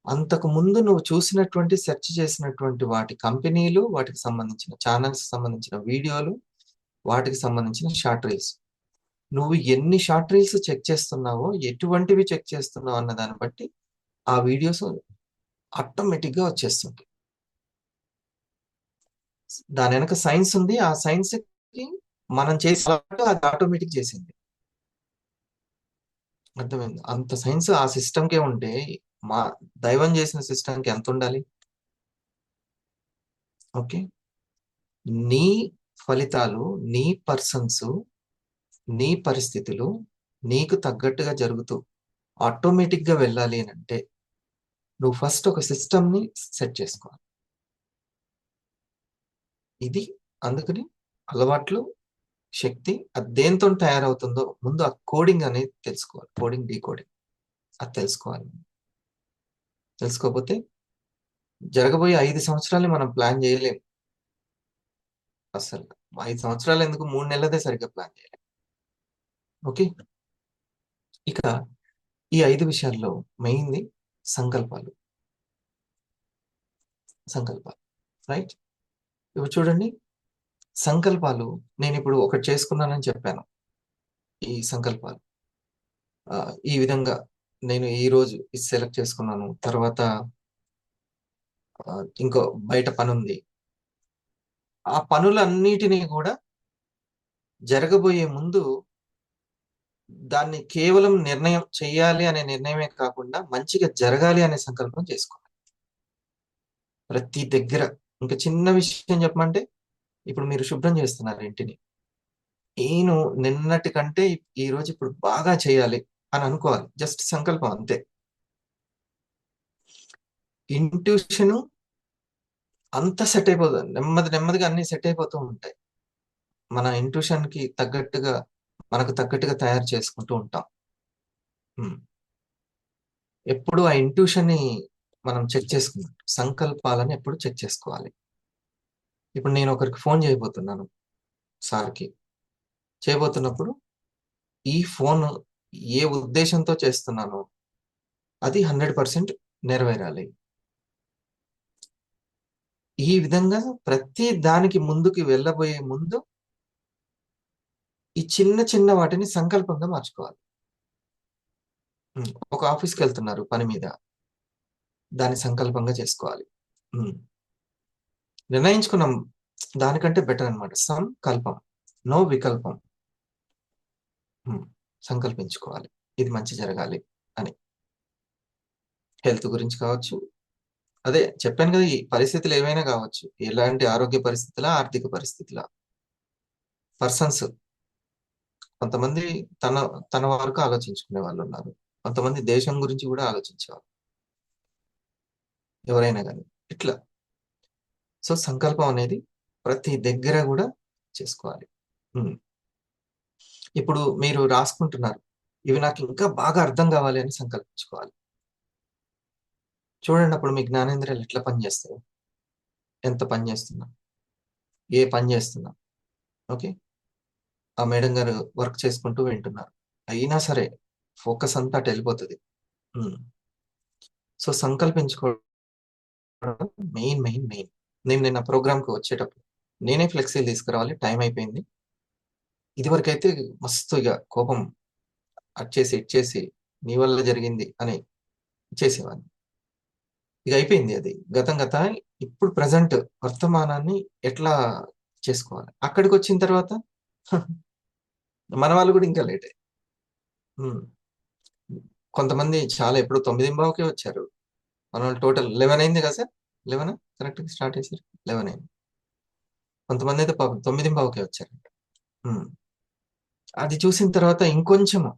Speaker 1: అంతకు ముందు నువ్వు చూసినటువంటి, సెర్చ్ చేసినటువంటి వాటి కంపెనీలు, వాటికి సంబంధించిన ఛానల్స్ సంబంధించిన వీడియోలు, వాటికి సంబంధించిన షార్ట్ రీల్స్, నువ్వు ఎన్ని షార్ట్ రీల్స్ చెక్ చేస్తున్నావో, ఎటువంటివి చెక్ చేస్తున్నావు అన్న దాన్ని బట్టి ఆ వీడియోస్ ఆటోమేటిక్ గా వచ్చేస్తుంది. దాని వెనక సైన్స్ ఉంది. ఆ సైన్స్ కి మనం చేసే అది ఆటోమేటిక్ చేసింది. అర్థమైంది? అంత సైన్స్ ఆ సిస్టమ్ కే ఉంటే మా దైవం చేసిన సిస్టమ్ కి ఎంత ఉండాలి? ఓకే, నీ ఫలితాలు, నీ పర్సన్స్, నీ పరిస్థితులు నీకు తగ్గట్టుగా జరుగుతూ ఆటోమేటిక్ గా వెళ్ళాలి అని అంటే, నువ్వు ఫస్ట్ ఒక సిస్టమ్ ని సెట్ చేసుకోవాలి. ఇది అందుకని అలవాట్లు, శక్తి అది దేంతో తయారవుతుందో ముందు ఆ కోడింగ్ అనేది తెలుసుకోవాలి. కోడింగ్, డీకోడింగ్ అది తెలుసుకోవాలి. తెలుసుకోకపోతే జరగబోయే 5 సంవత్సరాలు మనం ప్లాన్ చేయలేం అసలు. 5 సంవత్సరాలు ఎందుకు, 3 నెలలదే సరిగ్గా ప్లాన్ చేయలేం. ఓకే, ఇక ఈ 5 విషయాల్లో మెయిన్ది సంకల్పాలు. సంకల్పాలు, రైట్? ఇప్పుడు చూడండి, సంకల్పాలు నేను ఇప్పుడు ఒకటి చేసుకున్నానని చెప్పాను. ఈ సంకల్పాలు ఈ విధంగా నేను ఈ రోజు ఇది సెలెక్ట్ చేసుకున్నాను, తర్వాత ఇంకో బయట పని ఉంది. ఆ పనులన్నిటినీ కూడా జరగబోయే ముందు దాన్ని కేవలం నిర్ణయం చెయ్యాలి అనే నిర్ణయమే కాకుండా మంచిగా జరగాలి అనే సంకల్పం చేసుకోవాలి ప్రతి దగ్గర. ఇంకా చిన్న విషయం చెప్పమంటే, ఇప్పుడు మీరు శుభ్రం చేస్తున్నారు ఇంటిని, నేను నిన్నటి కంటే ఈ రోజు ఇప్పుడు బాగా చేయాలి అని అనుకోవాలి. జస్ట్ సంకల్పం అంతే. ఇంట్యూషన్ అంతా సెట్ అయిపోతుంది, నెమ్మది నెమ్మదిగా అన్ని సెట్ అయిపోతూ ఉంటాయి. మన ఇంట్యూషన్ కి తగ్గట్టుగా, మనకు తగ్గట్టుగా తయారు చేసుకుంటూ ఉంటాం. ఎప్పుడు ఆ ఇంట్యూషన్ ని మనం చెక్ చేసుకున్నాం, సంకల్పాలని ఎప్పుడు చెక్ చేసుకోవాలి. ఇప్పుడు నేను ఒకరికి ఫోన్ చేయబోతున్నాను, సార్కి చేయబోతున్నప్పుడు ఈ ఫోన్ ఏ ఉద్దేశంతో చేస్తున్నానో అది 100% నెరవేరాలి. ఈ విధంగా ప్రతి దానికి ముందుకు వెళ్ళబోయే ముందు ఈ చిన్న చిన్న వాటిని సంకల్పంగా మార్చుకోవాలి. ఒక ఆఫీస్కి వెళ్తున్నారు పని మీద, దాన్ని సంకల్పంగా చేసుకోవాలి. నిర్ణయించుకున్నాం, దానికంటే బెటర్ అనమాట. సంకల్పం, నో వికల్పం. సంకల్పించుకోవాలి ఇది మంచి జరగాలి అని. హెల్త్ గురించి కావచ్చు, అదే చెప్పాను కదా, ఈ పరిస్థితులు ఏవైనా కావచ్చు, ఎలాంటి ఆరోగ్య పరిస్థితుల, ఆర్థిక పరిస్థితుల, పర్సన్స్, కొంతమంది తన తన వరకు ఆలోచించుకునే వాళ్ళు ఉన్నారు, కొంతమంది దేశం గురించి కూడా ఆలోచించేవాళ్ళు, ఎవరైనా కానీ ఇట్లా. సో సంకల్పం అనేది ప్రతి దగ్గర కూడా చేసుకోవాలి. ఇప్పుడు మీరు రాసుకుంటున్నారు, ఇవి నాకు ఇంకా బాగా అర్థం కావాలి అని సంకల్పించుకోవాలి. చూడండి, అప్పుడు మీ జ్ఞానేంద్రియాలు ఎట్లా పనిచేస్తాయి, ఎంత పని చేస్తున్నా, ఏ పని చేస్తున్నా. ఓకే, ఆ మేడం గారు వర్క్ చేసుకుంటూ వింటున్నారు, అయినా సరే ఫోకస్ అంతా అటు వెళ్ళిపోతుంది. సో సంకల్పించుకోవడం మెయిన్ మెయిన్ మెయిన్. నేను నిన్న ప్రోగ్రామ్కి వచ్చేటప్పుడు నేనే ఫ్లెక్సీలు తీసుకురావాలి, టైం అయిపోయింది. ఇదివరకైతే మస్తు ఇక కోపం అచ్చేసి ఇచ్చేసి నీ వల్ల జరిగింది అని చేసేవాడిని. ఇక అయిపోయింది అది, గతం గత. ఇప్పుడు ప్రజెంట్ వర్తమానాన్ని ఎట్లా చేసుకోవాలి, అక్కడికి వచ్చిన తర్వాత మన వాళ్ళు కూడా ఇంకా లేటే. కొంతమంది చాలా ఎప్పుడు 9:15కే వచ్చారు. మన వాళ్ళు టోటల్ 11 అయింది కదా సార్? 11 కరెక్ట్‌గా స్టార్ట్ చేశారు. 11 అయింది. కొంతమంది అయితే పాపం 9:15కే వచ్చారంట. హ్మ్. అది చూసిన తర్వాత ఇంకొంచెము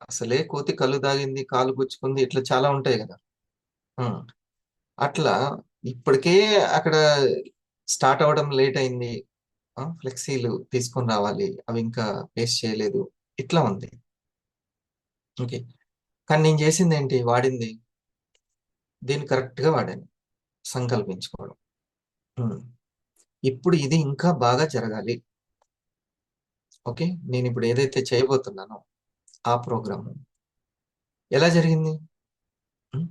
Speaker 1: అసలే కోతి కళ్ళు తాగింది, కాలు గుచ్చుకుంది ఇట్లా చాలా ఉంటాయి గదా! హ్మ్. అట్లా ఇప్పటికే అక్కడ స్టార్ట్ అవ్వడం లేట్ అయింది. ఫ్లెక్సీలు తీసుకొని రావాలి. అవి ఇంకా పేస్ట్ చేయలేదు. ఇట్లా ఉంది. ఓకే. కానీ నేను చేసిందేంటి? వాడింది దీన్ని కరెక్ట్‌గా వాడాను. సంకల్పించుకోవడం. హ్మ్. ఇప్పుడు ఇది ఇంకా బాగా జరగాలి. ఓకే. నేనిప్పుడు ఏదైతే చేయబోతున్నానో ఆ ప్రోగ్రాము ఎలా జరిగింది? హ్మ్.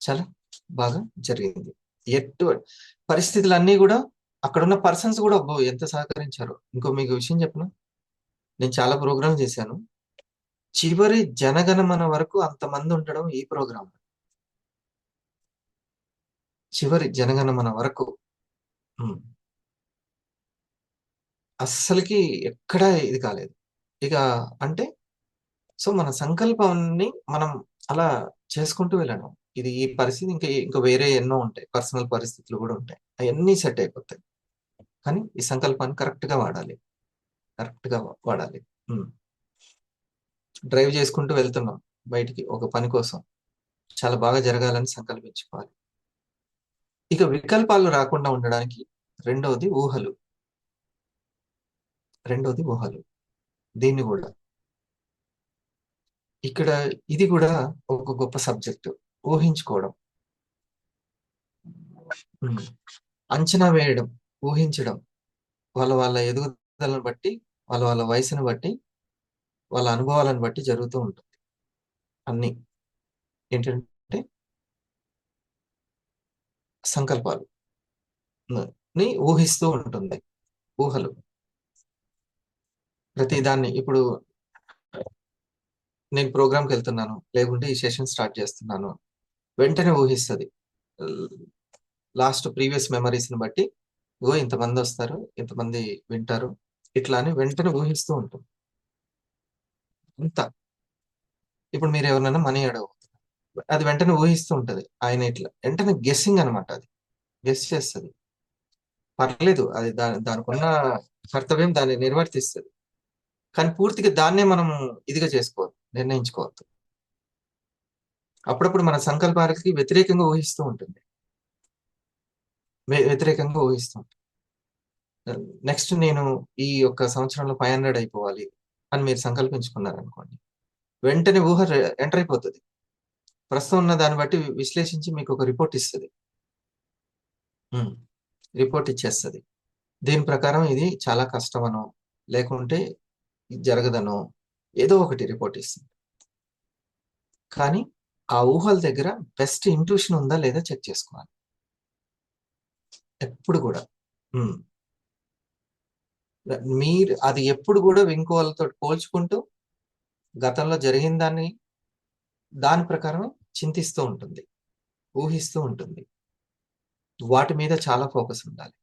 Speaker 1: చాలా బాగా జరిగింది. ఎటు పరిస్థితులన్నీ గూడా అక్కడున్న పర్సన్స్ గూడా అబ్బో! ఎంత సహకరించారో. మీకు విషయం చెప్పనా? నేను చాలా ప్రోగ్రామ్‌లు చేశాను. చివరి జనగణమన వరకు అంతమందుండడం ఈ ప్రోగ్రామ్. చివరి జనగణమన వరకు. హ్మ్. అస్సలకి ఎక్కడా ఇది కాలేదు. ఇక అంటే మన సంకల్పాన్ని మనం అలా చేసుకుంటూ వెళ్ళడం. ఇది ఈ పరిస్థితి ఇంకా వేరే ఎన్నో ఉంటాయి. పర్సనల్ పరిస్థితులు గూడా ఉంటాయి. అయన్నీ సెట్ అయిపోతాయి. కానీ ఈ సంకల్పాన్ని కరెక్ట్‌గా వాడాలి. కరెక్ట్‌గా వాడాలి. హ్మ్. డ్రైవ్ చేసుకుంటూ వెళ్తున్నాం బయటికి ఒక పని కోసం. చాలా బాగా జరగాలని సంకల్పించుకోవాలి. ఇక వికల్పాలు రాకుండా ఉండడానికి రెండోది ఊహలు. రెండోది ఊహలు. దీన్ని గూడా. ఇక్కడ ఇది గూడా ఒక గొప్ప సబ్జెక్ట్. ఊహించుకోవడం. హ్మ్. అంచనా వేయడం, ఊహించడం. వాళ్ళ ఎదుగుదలను బట్టి, వాళ్ళ వయసుని బట్టి, వాళ్ళ అనుభవాలను బట్టి జరుగుతూ ఉంటుంది. అన్నీ. ఏంటంటే సంకల్పాలు. ని ఊహిస్తూ ఉంటుంది. ఊహలు. ప్రతి దాన్ని ఇప్పుడు నేను ప్రోగ్రామ్‌కెళ్తున్నాను. లేకుంటే ఈ సెషన్ స్టార్ట్ చేస్తున్నాను. వెంటనే ఊహిస్తది. ల్ లాస్ట్ ప్రీవియస్ మెమోరీస్‌ని బట్టి, ఇగో ఇంతమందొస్తారు, ఇంతమంది వింటారు. ఇట్లా అని వెంటనే ఊహిస్తూ ఉంటుంది. ఇంత. ఇప్పుడు మీరెవరినైనా మనీ అది వెంటనే ఊహిస్తూ ఉంటది. ఆయన ఇట్లా వెంటనే గెస్సింగ్ అనమాట అది. గెస్ చేస్తది. పర్లేదు. అది దానికున్న కర్తవ్యం దాన్ని నిర్వర్తిస్తది. కానీ పూర్తిగా దాన్నే మనం ఇదిగా చేసుకోవద్దు. నిర్ణయించుకోవద్దు. అప్పుడప్పుడు మన సంకల్పాలకి వ్యతిరేకంగా ఊహిస్తూ ఉంటుంది. వ్యతిరేకంగా ఊహిస్తూ ఉంటుంది. నెక్స్ట్ నేను ఈ యొక్క సంవత్సరంలో 500 అయిపోవాలి అని మీరు సంకల్పించుకున్నారనుకోండి. వెంటనే ఊహ ఎంటర్ అయిపోతది. ప్రస్తుతం ఉన్న దాన్ని బట్టి విశ్లేషించి మీకొక రిపోర్ట్ ఇస్తది. హ్మ్. రిపోర్ట్ ఇచ్చేస్తది. దీని ప్రకారం ఇది చాలా కష్టమనో, లేకుంటే ఇది జరగదనో ఏదో ఒకటి రిపోర్ట్ ఇస్తుంది. కానీ ఆ ఊహల దగ్గర బెస్ట్ ఇంట్యూషన్ ఉందా లేదా చెక్ చేసుకోవాలి. ఎప్పుడు గూడా. హ్మ్. మీరు అది ఎప్పుడు గూడా ఇంకోళ్ళతోటి పోల్చుకుంటూ గతంలో జరిగిన దాని ప్రకారం చింతిస్తూ ఉంటుంది. ఊహిస్తూ ఉంటుంది. వాటి మీద చాలా ఫోకస్ ఉండాలి.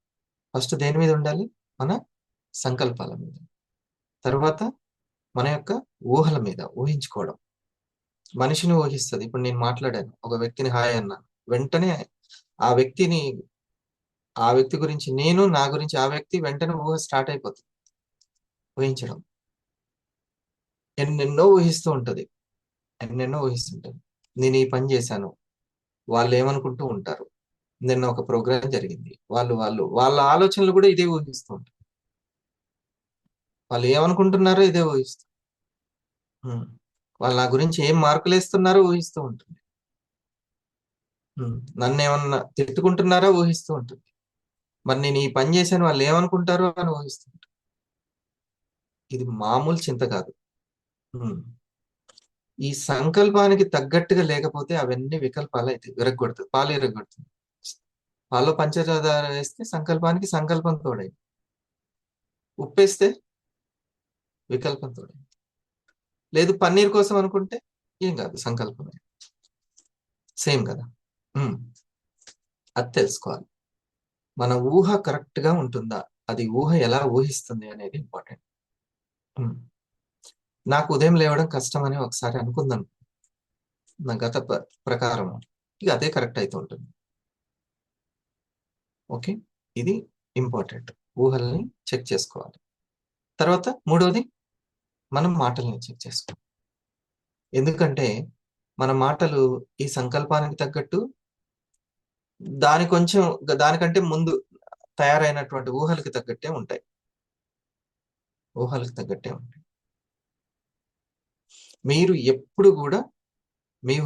Speaker 1: ఫస్ట్ దేని మీద ఉండాలి? మన సంకల్పాల మీద. తరువాత మన యొక్క ఊహల మీద ఊహించుకోవడం. మనిషిని ఊహిస్తది. ఇప్పుడు నేను మాట్లాడాను. ఒక వ్యక్తిని హాయ్ అన్నాను. వెంటనే ఆ వ్యక్తిని ఆ వ్యక్తి గురించి నేను, నా గురించి ఆ వ్యక్తి వెంటనే ఊహ స్టార్ట్ అయిపోతుంది. ఊహించడం. ఎన్నెన్నో ఊహిస్తూ ఉంటది. ఎన్నెన్నో ఊహిస్తుంటది. నేను ఈ పని చేశాను. వాళ్ళేమనుకుంటూ ఉంటారు. నిన్న ఒక ప్రోగ్రామ్ జరిగింది. వాళ్ళ ఆలోచనలు కూడా ఇదే ఊహిస్తూ ఉంటారు. వాళ్ళు ఏమనుకుంటున్నారో ఇదే ఊహిస్తారు. హ్మ్. వాళ్ళు నా గురించి ఏం మార్కులేస్తున్నారో ఊహిస్తూ ఉంటుంది. హ్మ్. నన్నేమన్నా తిట్టుకుంటున్నారో ఊహిస్తూ ఉంటుంది. మరి నేను ఈ పని చేశాను వాళ్ళేమనుకుంటారో అని ఊహిస్తూ ఉంటుంది. ఇది మామూలు చింత కాదు. హ్మ్. ఈ సంకల్పానికి తగ్గట్టుగా లేకపోతే అవన్నీ వికల్పాలయితాయి. విరగ్గొడతది. పాలు ఇరగ్గొడుతుంది. పాలలో పంచదార వేస్తే సంకల్పానికి సంకల్పం తోడైంది. ఉప్పేస్తే వికల్పం తోడైంది. లేదు పన్నీర్ కోసం అనుకుంటే ఏం కాదు సంకల్పమే. సేమ్ కదా! హ్మ్. అది తెలుసుకోవాలి. మన ఊహ కరెక్ట్‌గా ఉంటుందా? అది ఊహ ఎలా ఊహిస్తుంది అనేది ఇంపార్టెంట్. హ్మ్. నాకు ఉదయం లేవడం కష్టమని ఒకసారి అనుకుందాం. నా గత ప్రకారం ఇక అదే కరెక్ట్ అయితే ఉంటుంది. ఓకే, ఇది ఇంపార్టెంట్. ఊహల్ని చెక్ చేసుకోవాలి. తర్వాత మూడవది, మనం మాటల్ని చెక్ చేసుకోవాలి. ఎందుకంటే మన మాటలు ఈ సంకల్పానికి తగ్గట్టు దాని కొంచెం దానికంటే ముందు తయారైనటువంటి ఊహలకి తగ్గట్టే ఉంటాయి. ఊహలకు తగ్గట్టే ఉంటాయి. మీరు ఎప్పుడు కూడా మీ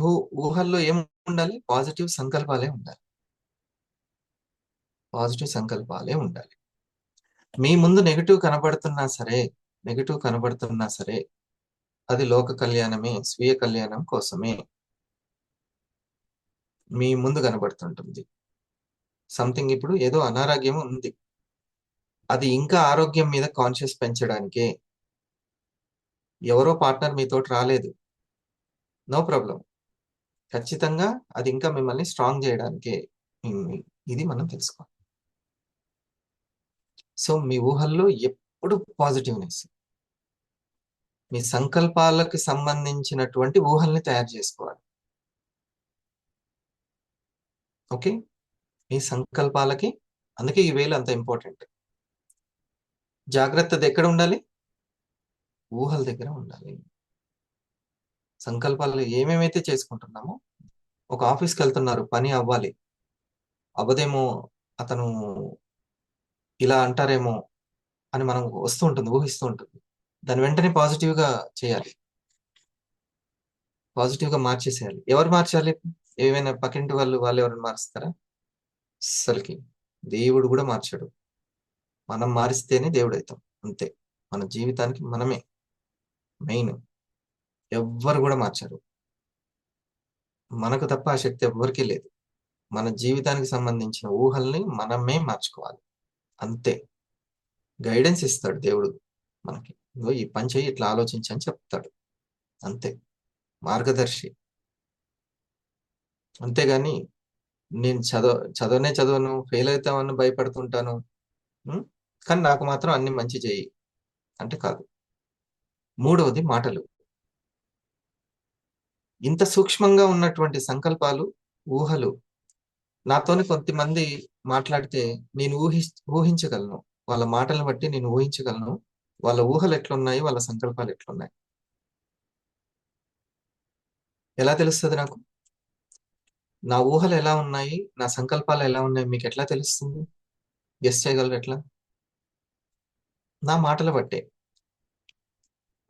Speaker 1: ఊహల్లో ఏం ఉండాలి? పాజిటివ్ సంకల్పాలే ఉండాలి. పాజిటివ్ సంకల్పాలే ఉండాలి. మీ ముందు నెగటివ్ కనబడుతున్నా సరే అది లోక కళ్యాణమే, స్వీయ కళ్యాణం కోసమే మీ ముందు కనబడుతుంటుంది. సంథింగ్ ఇప్పుడు ఏదో అనారోగ్యం ఉంది, అది ఇంకా ఆరోగ్యం మీద కాన్షియస్ పెంచడానికే. ఎవరో పార్ట్నర్ మీతోటి రాలేదు, నో ప్రాబ్లం. ఖచ్చితంగా అది ఇంకా మిమ్మల్ని స్ట్రాంగ్ చేయడానికే. ఇది మనం తెలుసుకోవాలి. సో మీ ఊహల్లో ఎప్పుడు పాజిటివ్నెస్, మీ సంకల్పాలకు సంబంధించినటువంటి ఊహల్ని తయారు చేసుకోవాలి. ఓకే, మీ సంకల్పాలకి, అందుకే ఈ వేలు అంత ఇంపార్టెంట్. జాగ్రత్తది ఎక్కడ ఉండాలి? ఊహల దగ్గర ఉండాలి. సంకల్పాలు ఏమేమైతే చేసుకుంటున్నామో, ఒక ఆఫీస్కి వెళ్తున్నారు, పని అవ్వాలి, అవ్వదేమో, అతను ఇలా అంటారేమో అని మనం వస్తూ ఉంటుంది, ఊహిస్తూ ఉంటుంది. దాని వెంటనే పాజిటివ్గా చేయాలి, పాజిటివ్గా మార్చేసేయాలి. ఎవరు మార్చాలి? ఏమైనా పక్కింటి వాళ్ళు ఎవరైనా మారుస్తారా? అస్సలకి దేవుడు కూడా మార్చాడు. మనం మారిస్తేనే దేవుడు అవుతాం, అంతే. మన జీవితానికి మనమే మెయిన్. ఎవ్వరు కూడా మార్చారు, మనకు తప్ప ఆ శక్తి ఎవ్వరికీ లేదు. మన జీవితానికి సంబంధించిన ఊహల్ని మనమే మార్చుకోవాలి, అంతే. గైడెన్స్ ఇస్తాడు దేవుడు మనకి, ఇగో ఈ పని చెయ్యి, ఇట్లా ఆలోచించని చెప్తాడు, అంతే. మార్గదర్శి. అంతేగాని నేను చదవను, ఫెయిల్ అవుతామని భయపడుతుంటాను, ఉం? కానీ నాకు మాత్రం అన్ని మంచి చెయ్యి అంటే కాదు. మూడవది మాటలు. ఇంత సూక్ష్మంగా ఉన్నటువంటి సంకల్పాలు, ఊహలు నాతోని కొంతమంది మాట్లాడితే నేను ఊహించగలను. వాళ్ళ మాటలను బట్టి నేను ఊహించగలను వాళ్ళ ఊహలు ఎట్లున్నాయి, వాళ్ళ సంకల్పాలు ఎట్లున్నాయి. ఎలా తెలుస్తుంది నాకు? నా ఊహలు ఎలా ఉన్నాయి, నా సంకల్పాలు ఎలా ఉన్నాయి, మీకు ఎట్లా తెలుస్తుంది? గెస్ చేయగలరు ఎట్లా? నా మాటలు బట్టే.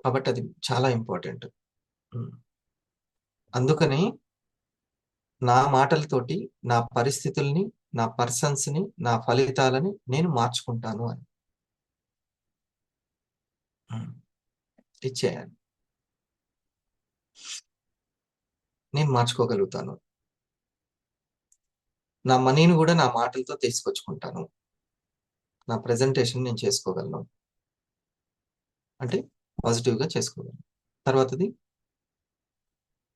Speaker 1: కాబట్టి అది చాలా ఇంపార్టెంట్. అందుకని నా మాటలతోటి నా పరిస్థితుల్ని, నా పర్సన్స్ ని, నా ఫలితాలని నేను మార్చుకుంటాను అని ఇచ్చేయాలి. నేను మార్చుకోగలుగుతాను. నా మనీని కూడా నా మాటలతో తీసుకొచ్చుకుంటాను. నా ప్రెజెంటేషన్ నేను చేసుకోగలను, అంటే పాజిటివ్గా చేసుకోగలను. తర్వాతది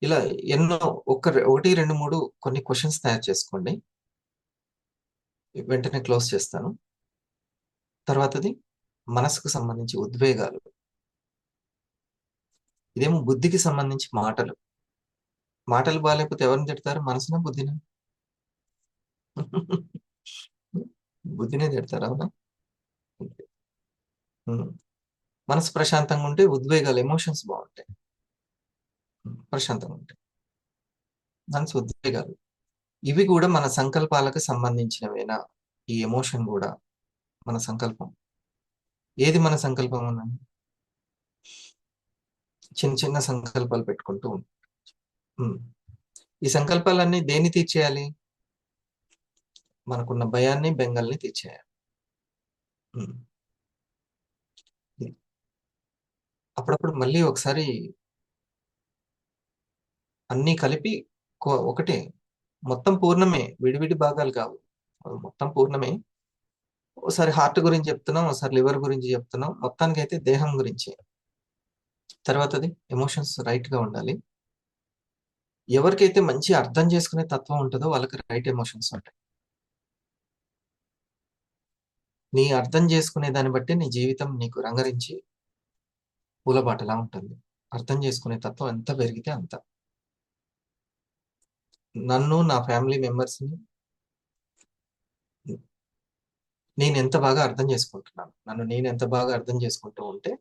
Speaker 1: ఇలా ఎన్నో, ఒకటి రెండు మూడు కొన్ని క్వశ్చన్స్ తయారు చేసుకోండి. వెంటనే క్లోజ్ చేస్తాను. తర్వాతది మనసుకు సంబంధించి ఉద్వేగాలు. ఇదేమో బుద్ధికి సంబంధించి మాటలు. మాటలు బాగాలేకపోతే ఎవరిని తిడతారు? మనసున, బుద్ధిని? బుద్ధినే తిడతారు, అవునా? మనసు ప్రశాంతంగా ఉంటే ఉద్వేగాలు, ఎమోషన్స్ బాగుంటాయి, ప్రశాంతంగా ఉంటాయి. మనసు ఉద్వేగాలు ఇవి కూడా మన సంకల్పాలకు సంబంధించినవేనా? ఈ ఎమోషన్ కూడా మన సంకల్పం. ఏది మన సంకల్పం ఉన్నది? చిన్న చిన్న సంకల్పాలు పెట్టుకుంటూ ఈ సంకల్పాలన్నీ దేన్ని తీర్చేయాలి? మనకున్న భయాన్ని, బెంగల్ని తీర్చేయాలి. అప్పుడప్పుడు మళ్ళీ ఒకసారి అన్నీ కలిపి ఒకటే, మొత్తం పూర్ణమే, విడివిడి భాగాలు కావు, మొత్తం పూర్ణమే. ఒకసారి హార్ట్ గురించి చెప్తున్నాం, ఒకసారి లివర్ గురించి చెప్తున్నాం, మొత్తానికి అయితే దేహం గురించి. తర్వాతది ఎమోషన్స్ రైట్ గా ఉండాలి. ఎవరికైతే మంచి అర్థం చేసుకునే తత్వం ఉంటుందో వాళ్ళకి రైట్ ఎమోషన్స్ ఉంటాయి. నీ అర్థం చేసుకునే దాన్ని బట్టి నీ జీవితం నీకు రంగరించి పూలబాటలా ఉంటుంది. అర్థం చేసుకునే తత్వం ఎంత పెరిగితే అంత. నన్ను, నా ఫ్యామిలీ మెంబర్స్‌ని నేనెంత బాగా అర్థం చేసుకుంటున్నాను. నన్ను నేనెంత బాగా అర్థం చేసుకుంటూ ఉంటే,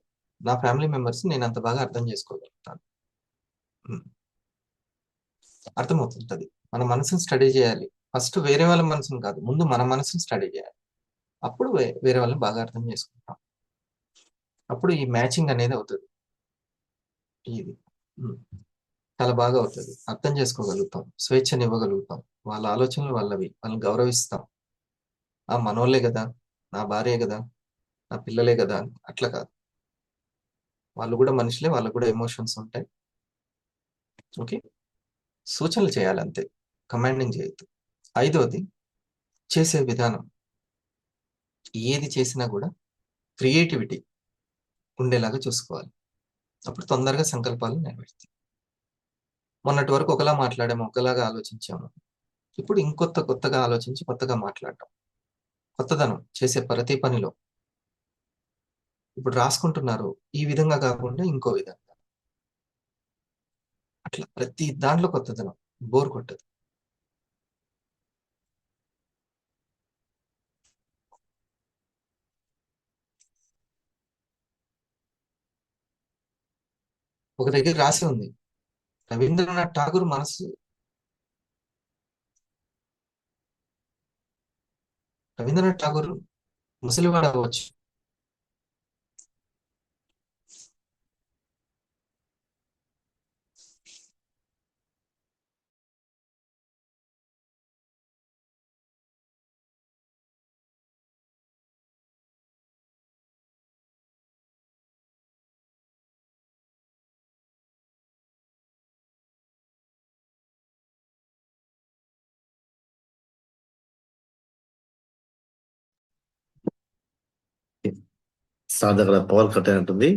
Speaker 1: నా ఫ్యామిలీ మెంబర్స్‌ని నేనంత బాగా అర్థం చేసుకోగలుగుతాను. హ్మ్. అర్థమవుతుంటది. మన మనసుని స్టడీ జేయాలి. ఫస్ట్ వేరే వాళ్ళ మనసుని కాదు. ముందు మన మనసుని స్టడీ జేయాలి. అప్పుడు వేరే వాళ్ళని బాగా అర్థం చేసుకుంటాం. అప్పుడు ఈ మ్యాచింగ్ అనేది అవుతది. ఇది. హ్మ్. చాలా బాగా అవుతది. అర్థం చేసుకోగలుగుతాం. స్వేచ్ఛనివ్వగలుగుతాం. వాళ్ళ ఆలోచనలు వాళ్ళవి. వాళ్ళని గౌరవిస్తాం. ఆ! మనోళ్ళే గదా! నా భార్యే గదా! నా పిల్లలే గదా! అట్లా కాదు. వాళ్ళు గూడా మనుషులే. వాళ్ళకి గూడా ఎమోషన్స్ ఉంటాయి. ఓకే. సూచనలు చేయాలంతే. కమాండింగ్ చేయొద్దు. ఐదోది చేసే విధానం. ఏది చేసినా గూడా క్రియేటివిటీ ఉండేలాగా చూసుకోవాలి. అప్పుడు తొందరగా సంకల్పాలు నెరవేరుతాయి. మొన్నటి వరకు ఒకలా మాట్లాడాము, ఒకలాగా ఆలోచించాము. ఇప్పుడు కొత్తగా ఆలోచించి, కొత్తగా మాట్లాడటం. కొత్తదనం చేసే ప్రతి పనిలో. ఇప్పుడు రాసుకుంటున్నారు. ఈ విధంగా కాకుండా ఇంకో విధంగా. అట్లా ప్రతి దాంట్లో కొత్తదనం. బోర్ కొట్టదు. ఒక దగ్గర రాసి ఉంది. రవీంద్రనాథ్ ఠాగూర్ మనసు రవీంద్రనాథ్ ఠాగూర్ ముసలివాడు అవ్వచ్చు.
Speaker 2: సార్ దగ్గర పవర్ కట్ అయినట్టుంది.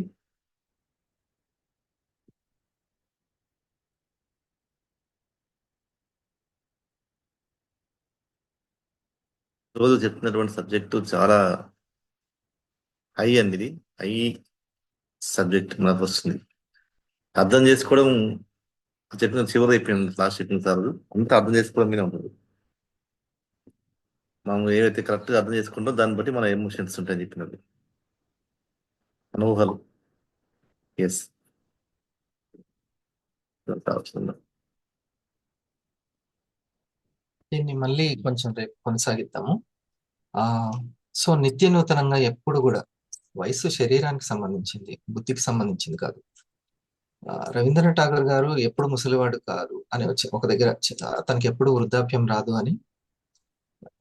Speaker 2: రోజు చెప్తున్నటువంటి సబ్జెక్టు చాలా హై అండి. ఇది హై సబ్జెక్ట్ మనకు వస్తుంది. అర్థం చేసుకోవడం చెప్పిన చివరి అయిపోయింది. లాస్ట్ చెప్పిన సార్ అంతా అర్థం చేసుకోవడం మీద ఉంటుంది. మనం ఏవైతే కరెక్ట్గా అర్థం చేసుకుంటాం దాన్ని బట్టి మన ఎమోషన్స్ ఉంటాయని చెప్పినది. మన ఊహలు. ఎస్.
Speaker 1: దీన్ని మళ్ళీ కొంచెం రేపు కొనసాగిద్దాము. ఆ సో నిత్య నూతనంగా ఎప్పుడు కూడా వయస్సు శరీరానికి సంబంధించింది, బుద్ధికి సంబంధించింది కాదు. రవీంద్రనాథ్ ఠాగూర్ గారు ఎప్పుడు ముసలివాడు కాదు అని వచ్చి ఒక దగ్గర అతనికి ఎప్పుడు వృద్ధాప్యం రాదు అని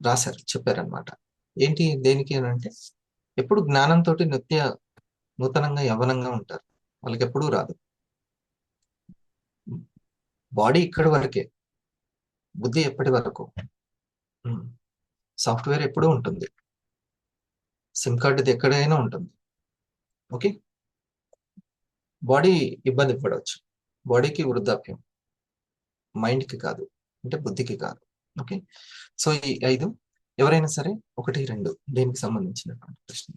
Speaker 1: రాశారు, చెప్పారనమాట. ఏంటి దేనికి అని అంటే, ఎప్పుడు జ్ఞానంతో నూతనంగా యవ్వనంగా ఉంటారు. వాళ్ళకి ఎప్పుడూ రాదు. బాడీ ఇక్కడి వరకే, బుద్ధి ఎప్పటి వరకు. సాఫ్ట్వేర్ ఎప్పుడూ ఉంటుంది. సిమ్ కార్డుది ఎక్కడైనా ఉంటుంది. ఓకే. బాడీ ఇబ్బంది పడవచ్చు. బాడీకి వృద్ధాప్యం, మైండ్కి కాదు, అంటే బుద్ధికి కాదు. ఓకే. సో ఈ 5 ఎవరైనా సరే 1, 2 దేనికి సంబంధించినటువంటి ప్రశ్న.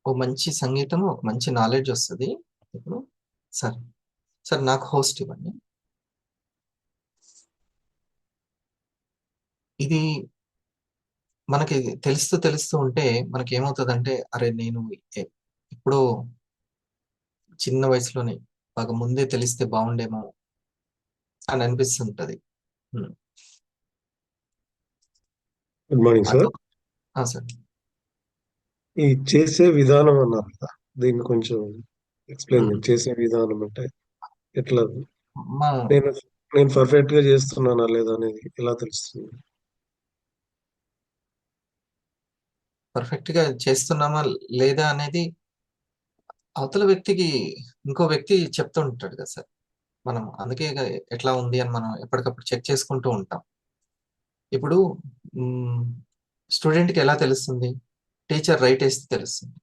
Speaker 1: ఓ మంచి సంగీతం, ఒక మంచి నాలెడ్జ్ వస్తుంది. ఇప్పుడు సార్ సార్ నాకు హోస్ట్ ఇవ్వండి. ఇది మనకి తెలుస్తూ తెలుస్తూ ఉంటే మనకి ఏమవుతుందంటే, అరే నేను ఎప్పుడో చిన్న వయసులోనే బాగా ముందే తెలిస్తే బాగుండేమో అని అనిపిస్తుంటది. ఉమ్.
Speaker 3: Good morning sir.
Speaker 1: అర్థం. సార్
Speaker 3: ఈ చేసే విధానం అన్నారు కదా, దీన్ని కొంచెం ఎక్స్ప్లెయిన్
Speaker 1: ఉమ్.
Speaker 3: చేసే విధానం అంటే ఎట్లా?
Speaker 1: మా
Speaker 3: నేను నేను పర్ఫెక్ట్ గా చేస్తున్నానా లేదా అనేది ఎలా తెలుస్తుంది?
Speaker 1: పర్ఫెక్ట్ గా చేస్తున్నామా లేదా అనేది అవతల వ్యక్తికి, ఇంకో వ్యక్తి చెప్తూ ఉంటాడు కదా సార్. మనం అందుకే ఎట్లా ఉంది అని మనం ఎప్పటికప్పుడు చెక్ చేసుకుంటూ ఉంటాం. ఇప్పుడు స్టూడెంట్కి ఎలా తెలుస్తుంది? టీచర్ రైట్ వేస్తే తెలుస్తుంది.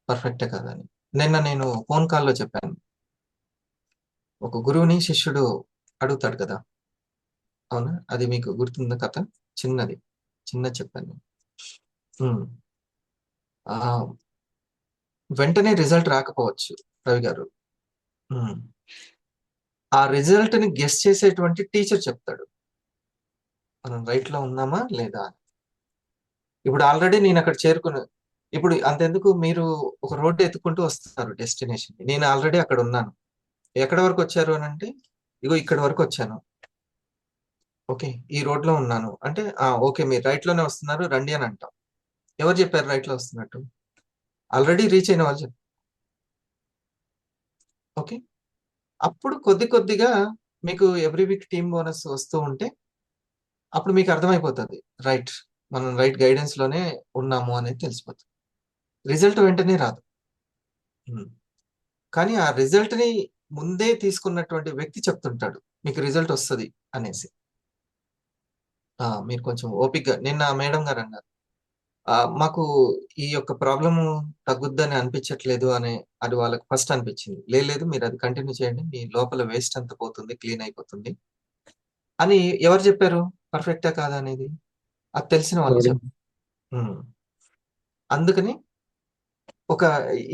Speaker 1: పర్ఫెక్టే కాదని. నిన్న నేను ఫోన్ కాల్‌లో చెప్పాను. ఒక గురువుని శిష్యుడు అడుగుతాడు కదా! అవునా? అది మీకు గుర్తుందా కథ? చిన్నది. చిన్నది చెప్పాను నేను. హ్మ్. ఆహ్, వెంటనే రిజల్ట్ రాకపోవచ్చు రవి గారు. హ్మ్. ఆ రిజల్ట్‌ని గెస్ చేసేటువంటి టీచర్ చెప్తాడు. మనం రైట్‌లో ఉన్నామా? లేదా? అని. ఇప్పుడు ఆల్రెడీ నేనక్కడ చేరుకున్నా. ఇప్పుడు అంతెందుకు మీరు ఒక రోడ్డు ఎత్తుకుంటూ వస్తున్నారు డెస్టినేషన్‌కి. నేను ఆల్రెడీ అక్కడున్నాను. ఎక్కడి వరకొచ్చారు అనంటే, ఇగో ఇక్కడి వరకొచ్చాను. ఓకే. ఈ రోడ్‌లో ఉన్నాను. అంటే ఓకే. మీరు రైట్‌లోనే వస్తున్నారు రండి అని అంటాం. ఎవరు చెప్పారు రైట్‌లో వస్తున్నట్టు? ఆల్రెడీ రీచ్ అయిన వాళ్ళు ఓకే. అప్పుడు కొద్ది కొద్దిగా మీకు ఎవ్రీ వీక్ టీమ్ బోనస్ వస్తూ ఉంటే, అప్పుడు మీకు అర్థమైపోతది. రైట్. మనం రైట్ గైడెన్స్‌లోనే ఉన్నాము అనేది తెలిసిపోతది. రిజల్ట్ వెంటనే రాదు. హ్మ్. కానీ ఆ రిజల్ట్‌ని ముందే తీసుకున్నటువంటి వ్యక్తి చెప్తుంటాడు. మీకు రిజల్ట్ వస్తది అనేసి. మీరు కొంచెం ఓపికగా నిన్న మేడం గారన్నారు. మాకు ఈ యొక్క ప్రాబ్లము తగ్గుద్దని అనిపించట్లేదు అది వాళ్ళకి ఫస్ట్ అనిపించింది. లేదు మీరది కంటిన్యూ చేయండి. మీ లోపల వేస్ట్ అంతా పోతుంది. క్లీన్ అయిపోతుంది. అని ఎవరు చెప్పారు? పర్ఫెక్టా కాదా అనేది? అది తెలిసిన వాళ్ళు
Speaker 3: మేడం.
Speaker 1: హ్మ్. అందుకని ఒక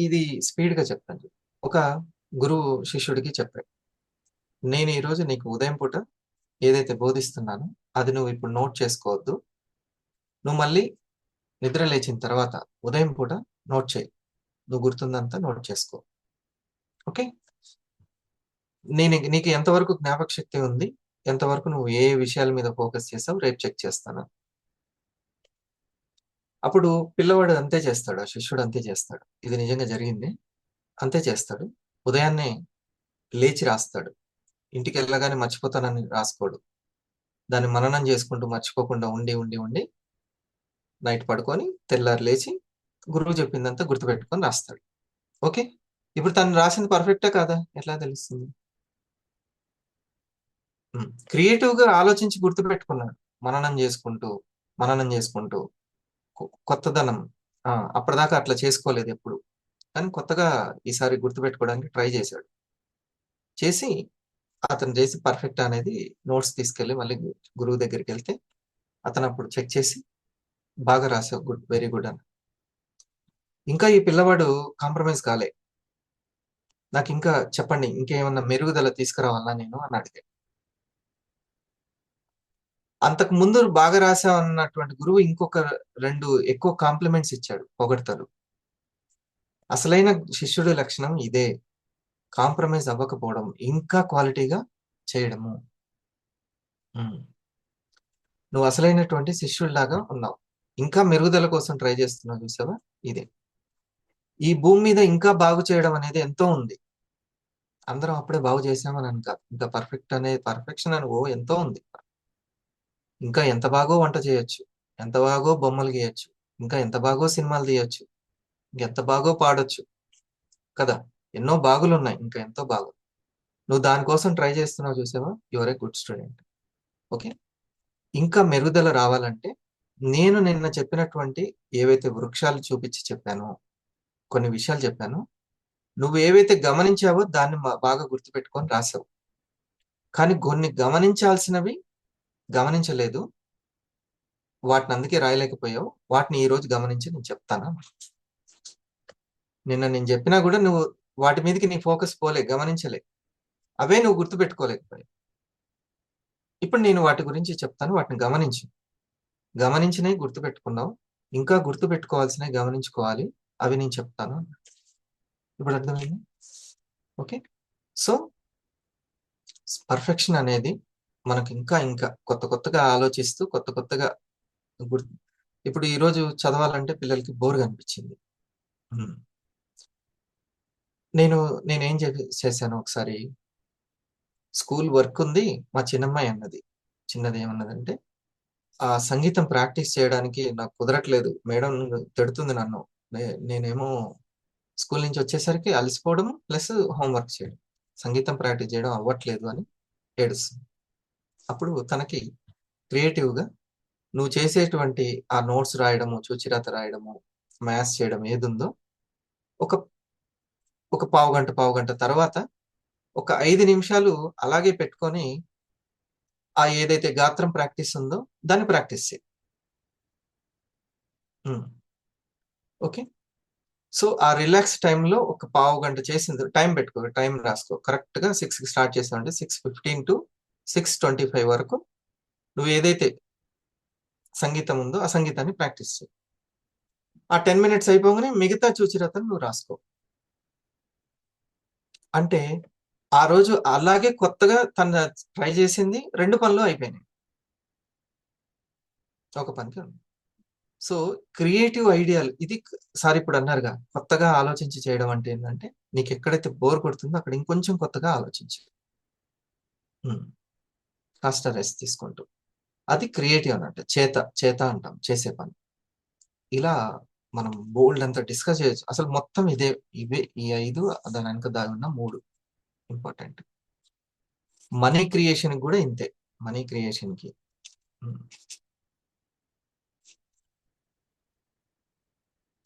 Speaker 1: ఇది స్పీడ్‌గా చెప్తాను. ఒక గురువు శిష్యుడికి చెప్పాడు. నేను ఈరోజు నీకు ఉదయం పూట ఏదైతే బోధిస్తున్నానో అది నువ్వు ఇప్పుడు నోట్ చేసుకోవద్దు. నువ్వు మళ్ళీ నిద్ర లేచిన తర్వాత ఉదయం పూట నోట్ చెయి. నువ్వు గుర్తుందంతా నోట్ చేసుకో. ఓకే. నీకు ఎంతవరకు జ్ఞాపక శక్తి ఉంది? ఎంతవరకు నువ్వు ఏ విషయాల మీద ఫోకస్ చేసావు రేపు చెక్ చేస్తాను. అప్పుడు పిల్లవాడు అంతే చేస్తాడు. ఆ శిష్యుడు అంతే చేస్తాడు. ఇది నిజంగా జరిగింది. అంతే చేస్తాడు. ఉదయాన్నే లేచి రాస్తాడు. ఇంటికెళ్ళగానే మర్చిపోతానని రాసుకోడు. దాన్ని మననం చేసుకుంటూ మర్చిపోకుండా ఉండి నైట్ పడుకొని తెల్లారి లేచి గురువు చెప్పిందంతా గుర్తుపెట్టుకొని రాస్తాడు. ఓకే. ఇప్పుడు తను రాసింది పర్ఫెక్టా కాదా? ఎట్లా తెలుస్తుంది? క్రియేటివ్‌గా ఆలోచించి గుర్తుపెట్టుకున్నాడు. మననం చేసుకుంటూ, మననం చేసుకుంటూ కొత్తదనం. అప్పటిదాకా అట్లా చేసుకోలేదెప్పుడు. కానీ కొత్తగా ఈసారి గుర్తుపెట్టుకోవడానికి ట్రై చేశాడు. చేసి అతను చేసి పర్ఫెక్టా అనేది నోట్స్ తీసుకెళ్ళి మళ్ళీ గురువు దగ్గరికెళ్తే అతనప్పుడు చెక్ చేసి బాగా రాసావు. గుడ్. వెరీ గుడ్ అని. ఇంకా ఈ పిల్లవాడు కాంప్రమైజ్ కాలే. నాకింకా చెప్పండి. ఇంకేమన్నా మెరుగుదల తీసుకురావాలా నేను అని అడిగాడు. అంతకు ముందు బాగా రాసావన్నటువంటి గురువు ఇంకొక 2 ఎక్కువ కాంప్లిమెంట్స్ ఇచ్చాడు. పొగడ్తలు. అసలైన శిష్యుడి లక్షణం ఇదే. కాంప్రమైజ్ అవ్వకపోవడం. ఇంకా క్వాలిటీగా చేయడము. హ్మ్. నువ్వు అసలైనటువంటి శిష్యుడిలాగా ఉన్నావు. ఇంకా మెరుగుదల కోసం ట్రై చేస్తున్నావు చూసావా? ఇదే. ఈ భూమి మీద ఇంకా బాగు చేయడం అనేది ఎంతో ఉంది. అందరం అప్పుడే బాగు చేసామని కాదు. ఇంకా పర్ఫెక్షన్ అని ఎంతో ఉంది. ఇంకా ఎంత బాగో వంట చేయొచ్చు. ఎంత బాగో బొమ్మలు గీయొచ్చు. ఇంకా ఎంత బాగో సినిమాలు తీయొచ్చు. ఇంకెంత బాగో పాడొచ్చు. కదా! ఎన్నో బాగులున్నాయి. ఇంకా ఎంతో బాగు. నువ్వు దాని కోసం ట్రై చేస్తున్నావు చూసావా? You are a good student. Okay. ఇంకా మెరుగుదల రావాలంటే నేను నిన్న చెప్పినటువంటి ఏవైతే వృక్షాలు చూపించి చెప్పానో, కొన్ని విషయాలు చెప్పానో, నువ్వు ఏవైతే గమనించావో దాన్ని బాగా గుర్తుపెట్టుకొని రాసావు. కానీ కొన్ని గమనించాల్సినవి గమనించలేదు. వాటిని అందుకే రాయలేకపోయావు. వాటిని ఈరోజు గమనించి నేను చెప్తాను. నిన్న నేను చెప్పినా గూడా నువ్వు వాటి మీదకి నీ ఫోకస్ పోలే. గమనించలే. అవే నువ్వు గుర్తుపెట్టుకోలేకపోయావు. ఇప్పుడు నేను వాటి గురించి చెప్తాను. వాటిని గమనించు. గమనించినయి గుర్తుపెట్టుకున్నావు. ఇంకా గుర్తుపెట్టుకోవాల్సినయి గమనించుకోవాలి. అవి నేను చెప్తాను. ఇప్పుడు అర్థమైందా? ఓకే. సో, పర్ఫెక్షన్ అనేది మనకి ఇంకా కొత్తగా ఆలోచిస్తూ కొత్తగా గుర్ ఇప్పుడు ఈరోజు చదవాలంటే పిల్లలకి బోర్‌గా అనిపించింది. హ్మ్. నేను నేనేం చేశాను ఒకసారి స్కూల్ వర్క్ ఉంది. మా చిన్నమ్మాయి అన్నది. చిన్నది ఏమన్నదంటే, సంగీతం ప్రాక్టీస్ చేయడానికి నాకు కుదరట్లేదు. మేడం తిడుతుంది నన్ను. నేనేమో స్కూల్ నుంచి వచ్చేసరికి అలసిపోవడం ప్లస్ హోంవర్క్ చేయడం. సంగీతం ప్రాక్టీస్ చేయడం అవ్వట్లేదు అని ఏడుస్తుంది. అప్పుడు తనకి క్రియేటివ్‌గా నువ్వు చేసేటువంటి ఆ నోట్స్ రాయడము, చూచిరాత రాయడము, మ్యాథ్స్ చేయడం ఏదుందో ఒక ఒక పావు గంట తర్వాత ఒక 5 నిమిషాలు అలాగే పెట్టుకొని ఏదైతే గాత్రం ప్రాక్టీస్ ఉందో దాన్ని ప్రాక్టీస్ చేయి. ఓకే. సో ఆ రిలాక్స్ టైంలో ఒక పావు గంట చేసింది టైం పెట్టుకో, టైం రాసుకో. కరెక్ట్గా 6కి స్టార్ట్ చేసావంటే 6:15 to 6:25 వరకు నువ్వు ఏదైతే సంగీతం ఉందో ఆ సంగీతాన్ని ప్రాక్టీస్ చేయి. ఆ 10 మినిట్స్ అయిపోగానే మిగతా చూచిరతను నువ్వు రాసుకో. అంటే ఆ రోజు అలాగే కొత్తగా తను ట్రై చేసింది 2 పనులు అయిపోయినాయి. ఒక పనికి ఉంది. సో క్రియేటివ్ ఐడియాలు ఇది సార్ ఇప్పుడు అన్నారుగా, కొత్తగా ఆలోచించి చేయడం అంటే ఏంటంటే నీకు ఎక్కడైతే బోర్ కొడుతుందో అక్కడ ఇంకొంచెం కొత్తగా ఆలోచించు, కాస్త రెస్ట్ తీసుకుంటూ. అది క్రియేటివ్ అన్నట్టు. చేత అంటాం, చేసే పని. ఇలా మనం బోల్డ్ అంతా డిస్కస్ చేయొచ్చు. అసలు మొత్తం ఇవే ఈ 5 దాని వెనక దాగి ఉన్న 3 ఇంపార్టెంట్. మనీ క్రియేషన్ కూడా ఇంతే. మనీ క్రియేషన్ కి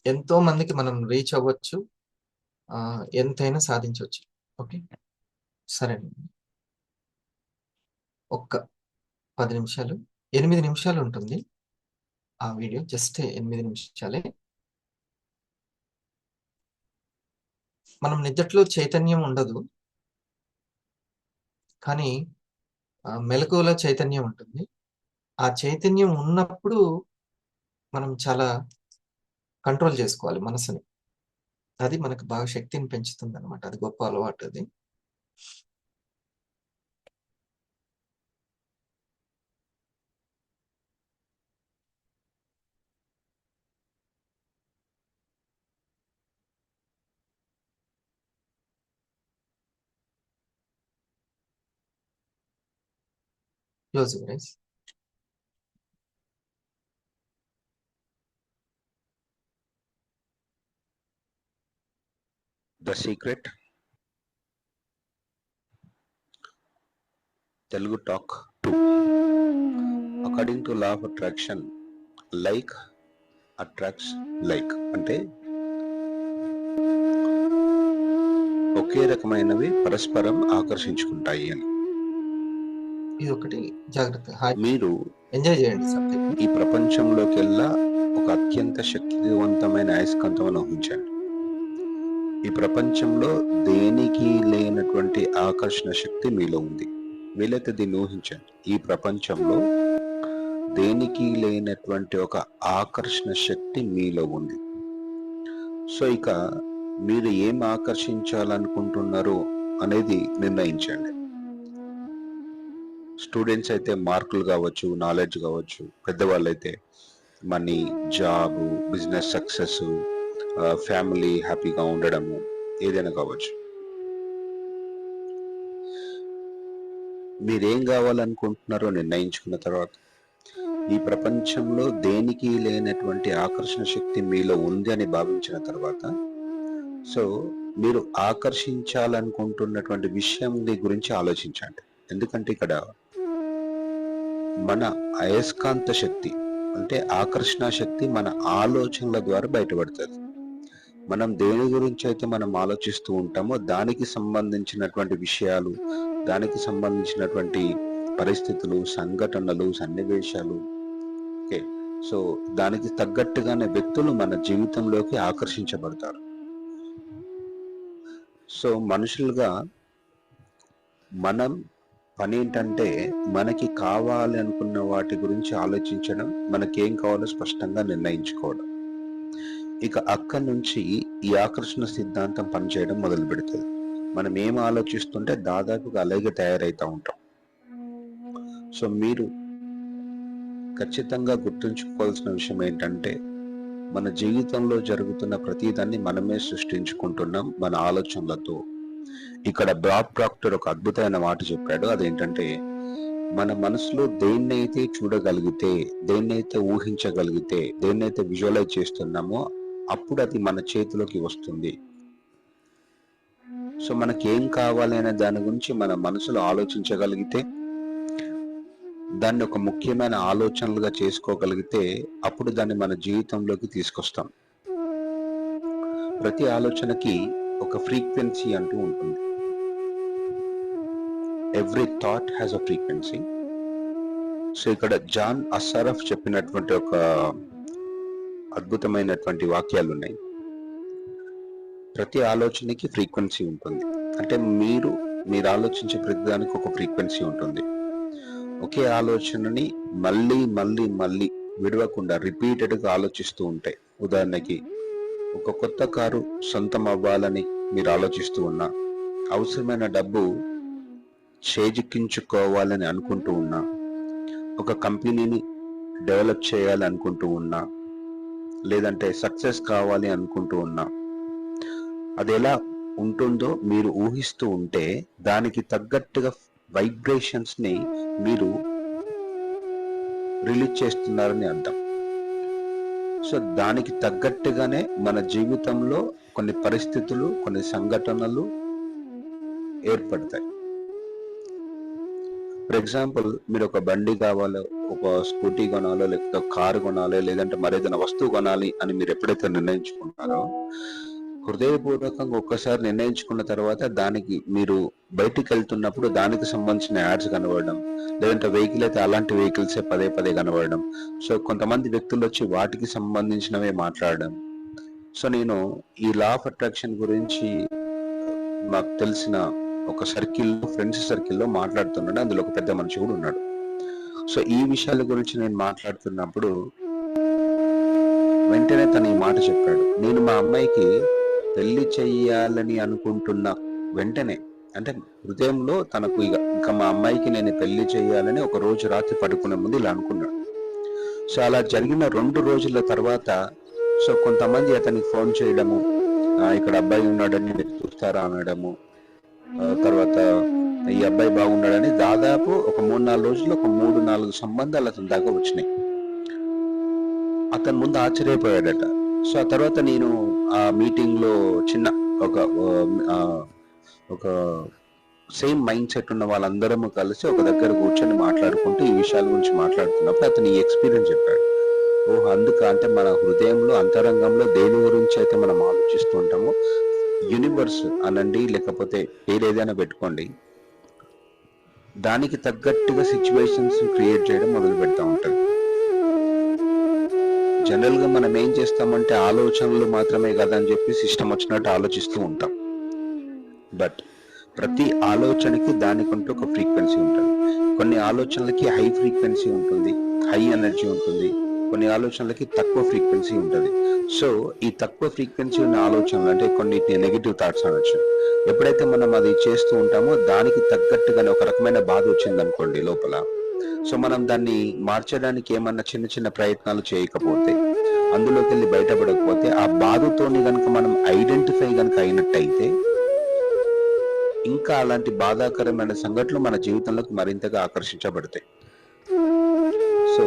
Speaker 1: ఎంతో మందికి మనం రీచ్ అవ్వచ్చు, ఎంతైనా సాధించవచ్చు. ఓకే, సరే. ఒక్క 10 నిమిషాలు, 8 నిమిషాలు ఉంటుంది ఆ వీడియో. జస్ట్ 8 నిమిషాలే. మనం నిద్దట్లో చైతన్యం ఉండదు, కానీ మెలకువలో చైతన్యం ఉంటుంది. ఆ చైతన్యం ఉన్నప్పుడు మనం చాలా కంట్రోల్ చేసుకోవాలి మనసుని. అది మనకు బాగా శక్తిని పెంచుతుంది అనమాట. అది గొప్ప అలవాటు. అది close your eyes.
Speaker 4: The Secret, Telugu Talk 2. According to law of attraction, like attracts like. అంటే ఒకే రకమైనవి పరస్పరం ఆకర్షించుకుంటాయి అని.
Speaker 1: ఇది ఒకటి జాగ్రత్త.
Speaker 4: మీరు
Speaker 1: ఎంజాయ్ చేయండి సబ్జెక్ట్.
Speaker 4: ఈ ప్రపంచంలోకెల్లా ఒక అత్యంత శక్తివంతమైన అయస్కాంతం ఊహించండి. ఈ ప్రపంచంలో దేనికి లేనటువంటి ఆకర్షణ శక్తి మీలో ఉంది. వీలైతే దీన్ని ఊహించండి. ఈ ప్రపంచంలో దేనికి లేనటువంటి ఒక ఆకర్షణ శక్తి మీలో ఉంది. సో ఇక మీరు ఏం ఆకర్షించాలనుకుంటున్నారో అనేది నిర్ణయించండి. స్టూడెంట్స్ అయితే మార్కులు కావచ్చు, నాలెడ్జ్ కావచ్చు. పెద్దవాళ్ళు అయితే money, job, business success, family హ్యాపీగా ఉండడము, ఏదైనా కావచ్చు. మీరేం కావాలనుకుంటున్నారో నిర్ణయించుకున్న తర్వాత ఈ ప్రపంచంలో దేనికి లేనటువంటి ఆకర్షణ శక్తి మీలో ఉంది అని భావించిన తర్వాత, సో మీరు ఆకర్షించాలనుకుంటున్నటువంటి విషయం గురించి ఆలోచించండి. ఎందుకంటే ఇక్కడ మన అయస్కాంత శక్తి అంటే ఆకర్షణ శక్తి మన ఆలోచనల ద్వారా బయటపడుతుంది. మనం దేని గురించి అయితే మనం ఆలోచిస్తూ ఉంటామో దానికి సంబంధించినటువంటి విషయాలు, దానికి సంబంధించినటువంటి పరిస్థితులు, సంఘటనలు, సన్నివేశాలు, ఓకే, సో దానికి తగ్గట్టుగానే వ్యక్తులు మన జీవితంలోకి ఆకర్షించబడతారు. సో మనుషులుగా మనం పని ఏంటంటే మనకి కావాలి అనుకున్న వాటి గురించి ఆలోచించడం, మనకేం కావాలో స్పష్టంగా నిర్ణయించుకోవడం. ఇక అక్కడి నుంచి ఈ ఆకర్షణ సిద్ధాంతం పనిచేయడం మొదలు పెడుతుంది. మనం ఏం ఆలోచిస్తుంటే దాదాపుగా అలాగే తయారైతూ ఉంటాం. సో మీరు ఖచ్చితంగా గుర్తుంచుకోవాల్సిన విషయం ఏంటంటే మన జీవితంలో జరుగుతున్న ప్రతిదాన్ని మనమే సృష్టించుకుంటున్నాం మన ఆలోచనలతో. ఇక్కడ బాబ్ ప్రాక్టర్ ఒక అద్భుతమైన మాట చెప్పాడు. అదేంటంటే మన మనసులో దేన్నైతే చూడగలిగితే, దేన్నైతే ఊహించగలిగితే, దేన్నైతే విజువలైజ్ చేస్తున్నామో అప్పుడు అది మన చేతిలోకి వస్తుంది. సో మనకి ఏం కావాలి అనే దాని గురించి మన మనసులో ఆలోచించగలిగితే, దాన్ని ఒక ముఖ్యమైన ఆలోచనలుగా చేసుకోగలిగితే అప్పుడు దాన్ని మన జీవితంలోకి తీసుకొస్తాం. ప్రతి ఆలోచనకి ఒక ఫ్రీక్వెన్సీ అంటూ ఉంటుంది. Every thought has a frequency. So ఇక్కడ జాన్ అస్సారఫ్ చెప్పినటువంటి ఒక అద్భుతమైనటువంటి వాక్యాలు ఉన్నాయి. ప్రతి ఆలోచనకి ఫ్రీక్వెన్సీ ఉంటుంది. అంటే మీరు ఆలోచించే ప్రతిదానికి ఒక ఫ్రీక్వెన్సీ ఉంటుంది. ఒకే ఆలోచనని మళ్ళీ మళ్ళీ మళ్ళీ విడవకుండా రిపీటెడ్గా ఆలోచిస్తూ ఉంటాయి. ఉదాహరణకి ఒక కొత్త కారు సొంతం అవ్వాలని మీరు ఆలోచిస్తూ ఉన్నా, అవసరమైన డబ్బు చేజిక్కించుకోవాలని అనుకుంటూ ఉన్నా, ఒక కంపెనీని డెవలప్ చేయాలి అనుకుంటూ ఉన్నా, లేదంటే సక్సెస్ కావాలి అనుకుంటూ ఉన్నా, అది ఎలా ఉంటుందో మీరు ఊహిస్తూ ఉంటే దానికి తగ్గట్టుగా వైబ్రేషన్స్ ని మీరు రిలీజ్ చేస్తున్నారని అర్థం. సో దానికి తగ్గట్టుగానే మన జీవితంలో కొన్ని పరిస్థితులు, కొన్ని సంఘటనలు ఏర్పడతాయి. ఫర్ ఎగ్జాంపుల్, మీరు ఒక బండి కావాలో, ఒక స్కూటీ కొనాలో, లేకపోతే ఒక కారు కొనాలి, లేదంటే మరేదైనా వస్తువు కొనాలి అని మీరు ఎప్పుడైతే నిర్ణయించుకుంటారో, హృదయపూర్వకంగా ఒక్కసారి నిర్ణయించుకున్న తర్వాత దానికి మీరు బయటికి వెళ్తున్నప్పుడు దానికి సంబంధించిన యాడ్స్ కనబడడం, లేదంటే వెహికల్ అయితే అలాంటి వెహికల్సే పదే పదే కనబడడం. సో కొంతమంది వ్యక్తులు వచ్చి వాటికి సంబంధించినవే మాట్లాడడం. సో నేను ఈ లా ఆఫ్ అట్రాక్షన్ గురించి మాకు తెలిసిన ఒక సర్కిల్లో, ఫ్రెండ్స్ సర్కిల్లో మాట్లాడుతున్నాడు. అందులో ఒక పెద్ద మనిషి కూడా ఉన్నాడు. సో ఈ విషయాల గురించి నేను మాట్లాడుతున్నప్పుడు వెంటనే తను ఈ మాట చెప్పాడు. నేను మా అమ్మాయికి పెళ్లి చెయ్యాలని అనుకుంటున్న వెంటనే, అంటే హృదయంలో తనకు ఇంకా మా అమ్మాయికి నేను పెళ్లి చేయాలని ఒక రోజు రాత్రి పడుకునే ముందు ఇలా అనుకున్నాడు. సో అలా జరిగిన 2 రోజుల తర్వాత సో కొంతమంది అతనికి ఫోన్ చేయడము, ఇక్కడ అబ్బాయి ఉన్నాడని మీరు చూస్తారా అనడము, తర్వాత ఈ అబ్బాయి బాగున్నాడని దాదాపు ఒక 3-4 రోజుల్లో ఒక 3-4 సంబంధాలు అతని దాకా వచ్చినాయి. అతను ముందు ఆశ్చర్యపోయాడట. సో ఆ తర్వాత నేను ఆ మీటింగ్ లో చిన్న ఒక సేమ్ మైండ్ సెట్ ఉన్న వాళ్ళందరము కలిసి ఒక దగ్గర కూర్చొని మాట్లాడుకుంటూ ఈ విషయాల గురించి మాట్లాడుతున్నప్పుడు అతను ఈ ఎక్స్పీరియన్స్ చెప్పాడు. అంటే మన హృదయంలో, అంతరంగంలో దేని గురించి అయితే మనం ఆలోచిస్తూ ఉంటామో, యూనివర్స్ అనండి, లేకపోతే ఏదైనా పెట్టుకోండి, దానికి తగ్గట్టుగా సిచ్యువేషన్స్ క్రియేట్ చేయడం మొదలు పెడతా ఉంటుంది. జనరల్ గా మనం ఏం చేస్తామంటే ఆలోచనలు మాత్రమే కదా అని చెప్పి ఇష్టం వచ్చినట్టు ఆలోచిస్తూ ఉంటాం. బట్ ప్రతి ఆలోచనకి దానికంటూ ఒక ఫ్రీక్వెన్సీ ఉంటుంది. కొన్ని ఆలోచనలకి హై ఫ్రీక్వెన్సీ ఉంటుంది, హై ఎనర్జీ ఉంటుంది. కొన్ని ఆలోచనలకి తక్కువ ఫ్రీక్వెన్సీ ఉంటుంది. సో ఈ తక్కువ ఫ్రీక్వెన్సీ ఉన్న ఆలోచనలు అంటే కొన్ని నెగిటివ్ థాట్స్ అనొచ్చు. ఎప్పుడైతే మనం అది చేస్తూ ఉంటామో దానికి తగ్గట్టుగానే ఒక రకమైన బాధ వచ్చింది అనుకోండి లోపల, సో మనం దాన్ని మార్చడానికి ఏమన్నా చిన్న చిన్న ప్రయత్నాలు చేయకపోతే, అందులోకి వెళ్ళి బయటపడకపోతే, ఆ బాధతోని కనుక మనం ఐడెంటిఫై కనుక అయినట్టయితే ఇంకా అలాంటి బాధాకరమైన సంఘటనలు మన జీవితంలోకి మరింతగా ఆకర్షించబడతాయి. సో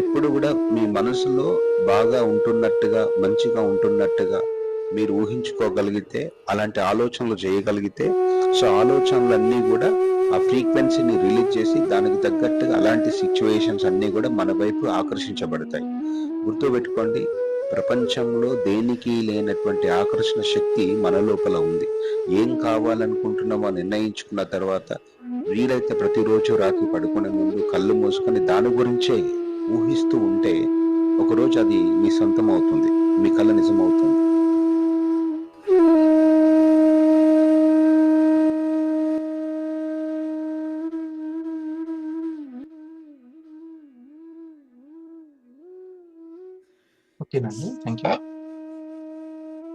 Speaker 4: ఎప్పుడు కూడా మీ మనసులో బాగా ఉంటున్నట్టుగా, మంచిగా ఉంటున్నట్టుగా మీరు ఊహించుకోగలిగితే, అలాంటి ఆలోచనలు చేయగలిగితే, సో ఆలోచనలన్నీ కూడా ఆ ఫ్రీక్వెన్సీని రిలీజ్ చేసి దానికి తగ్గట్టుగా అలాంటి సిచ్యువేషన్స్ అన్నీ కూడా మన వైపు ఆకర్షించబడతాయి. గుర్తుపెట్టుకోండి, ప్రపంచంలో దేనికి లేనటువంటి ఆకర్షణ శక్తి మన లోపల ఉంది. ఏం కావాలనుకుంటున్నామో నిర్ణయించుకున్న తర్వాత వీలైతే ప్రతిరోజు రాత్రి పడుకునే ముందు కళ్ళు మూసుకొని దాని గురించే ఊహిస్తూ ఉంటే ఒకరోజు అది మీ సొంతం అవుతుంది, మీ కళ నిజమవుతుంది.
Speaker 1: ఓకేనండి, థ్యాంక్ యూ.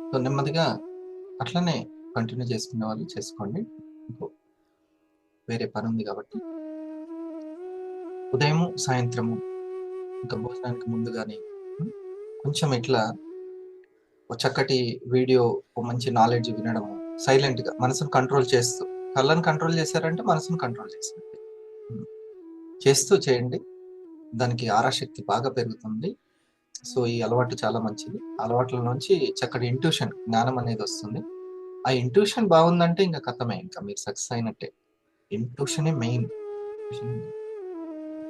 Speaker 1: సో నెమ్మదిగా అట్లనే కంటిన్యూ చేసుకునే వాళ్ళు చేసుకోండి. వేరే పని ఉంది కాబట్టి ఉదయము, సాయంత్రము, ఇంకా భోజనానికి ముందు కానీ కొంచెం ఇట్లా ఒక చక్కటి వీడియో, ఒక మంచి నాలెడ్జ్ వినడము, సైలెంట్గా మనసును కంట్రోల్ చేస్తూ, కళ్ళను కంట్రోల్ చేశారంటే మనసును కంట్రోల్ చేస్తూ చేయండి. దానికి ఆరాశక్తి బాగా పెరుగుతుంది. సో ఈ అలవాటు చాలా మంచిది. అలవాట్ల నుంచి చక్కటి ఇంట్యూషన్, జ్ఞానం అనేది వస్తుంది. ఆ ఇంట్యూషన్ బాగుందంటే ఇంకా కథమే, ఇంకా మీరు సక్సెస్ అయినట్టే. ఇంట్యూషనే మెయిన్.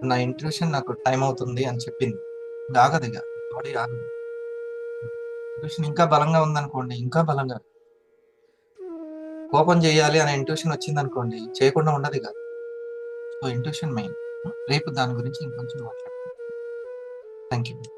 Speaker 1: నా ఇంట్యూషన్ నాకు టైం అవుతుంది అని చెప్పింది, ఆగదు, ఇక బాడీ ఆగదు. ఇంట్యూషన్ ఇంకా బలంగా ఉందనుకోండి, ఇంకా బలంగా కోపం చేయాలి అనే ఇంట్యూషన్ వచ్చింది అనుకోండి, చేయకుండా ఉండదు కాదు. So intuition main. రేపు దాని గురించి ఇంకొంచెం మాట్లాడతాం. Thank you.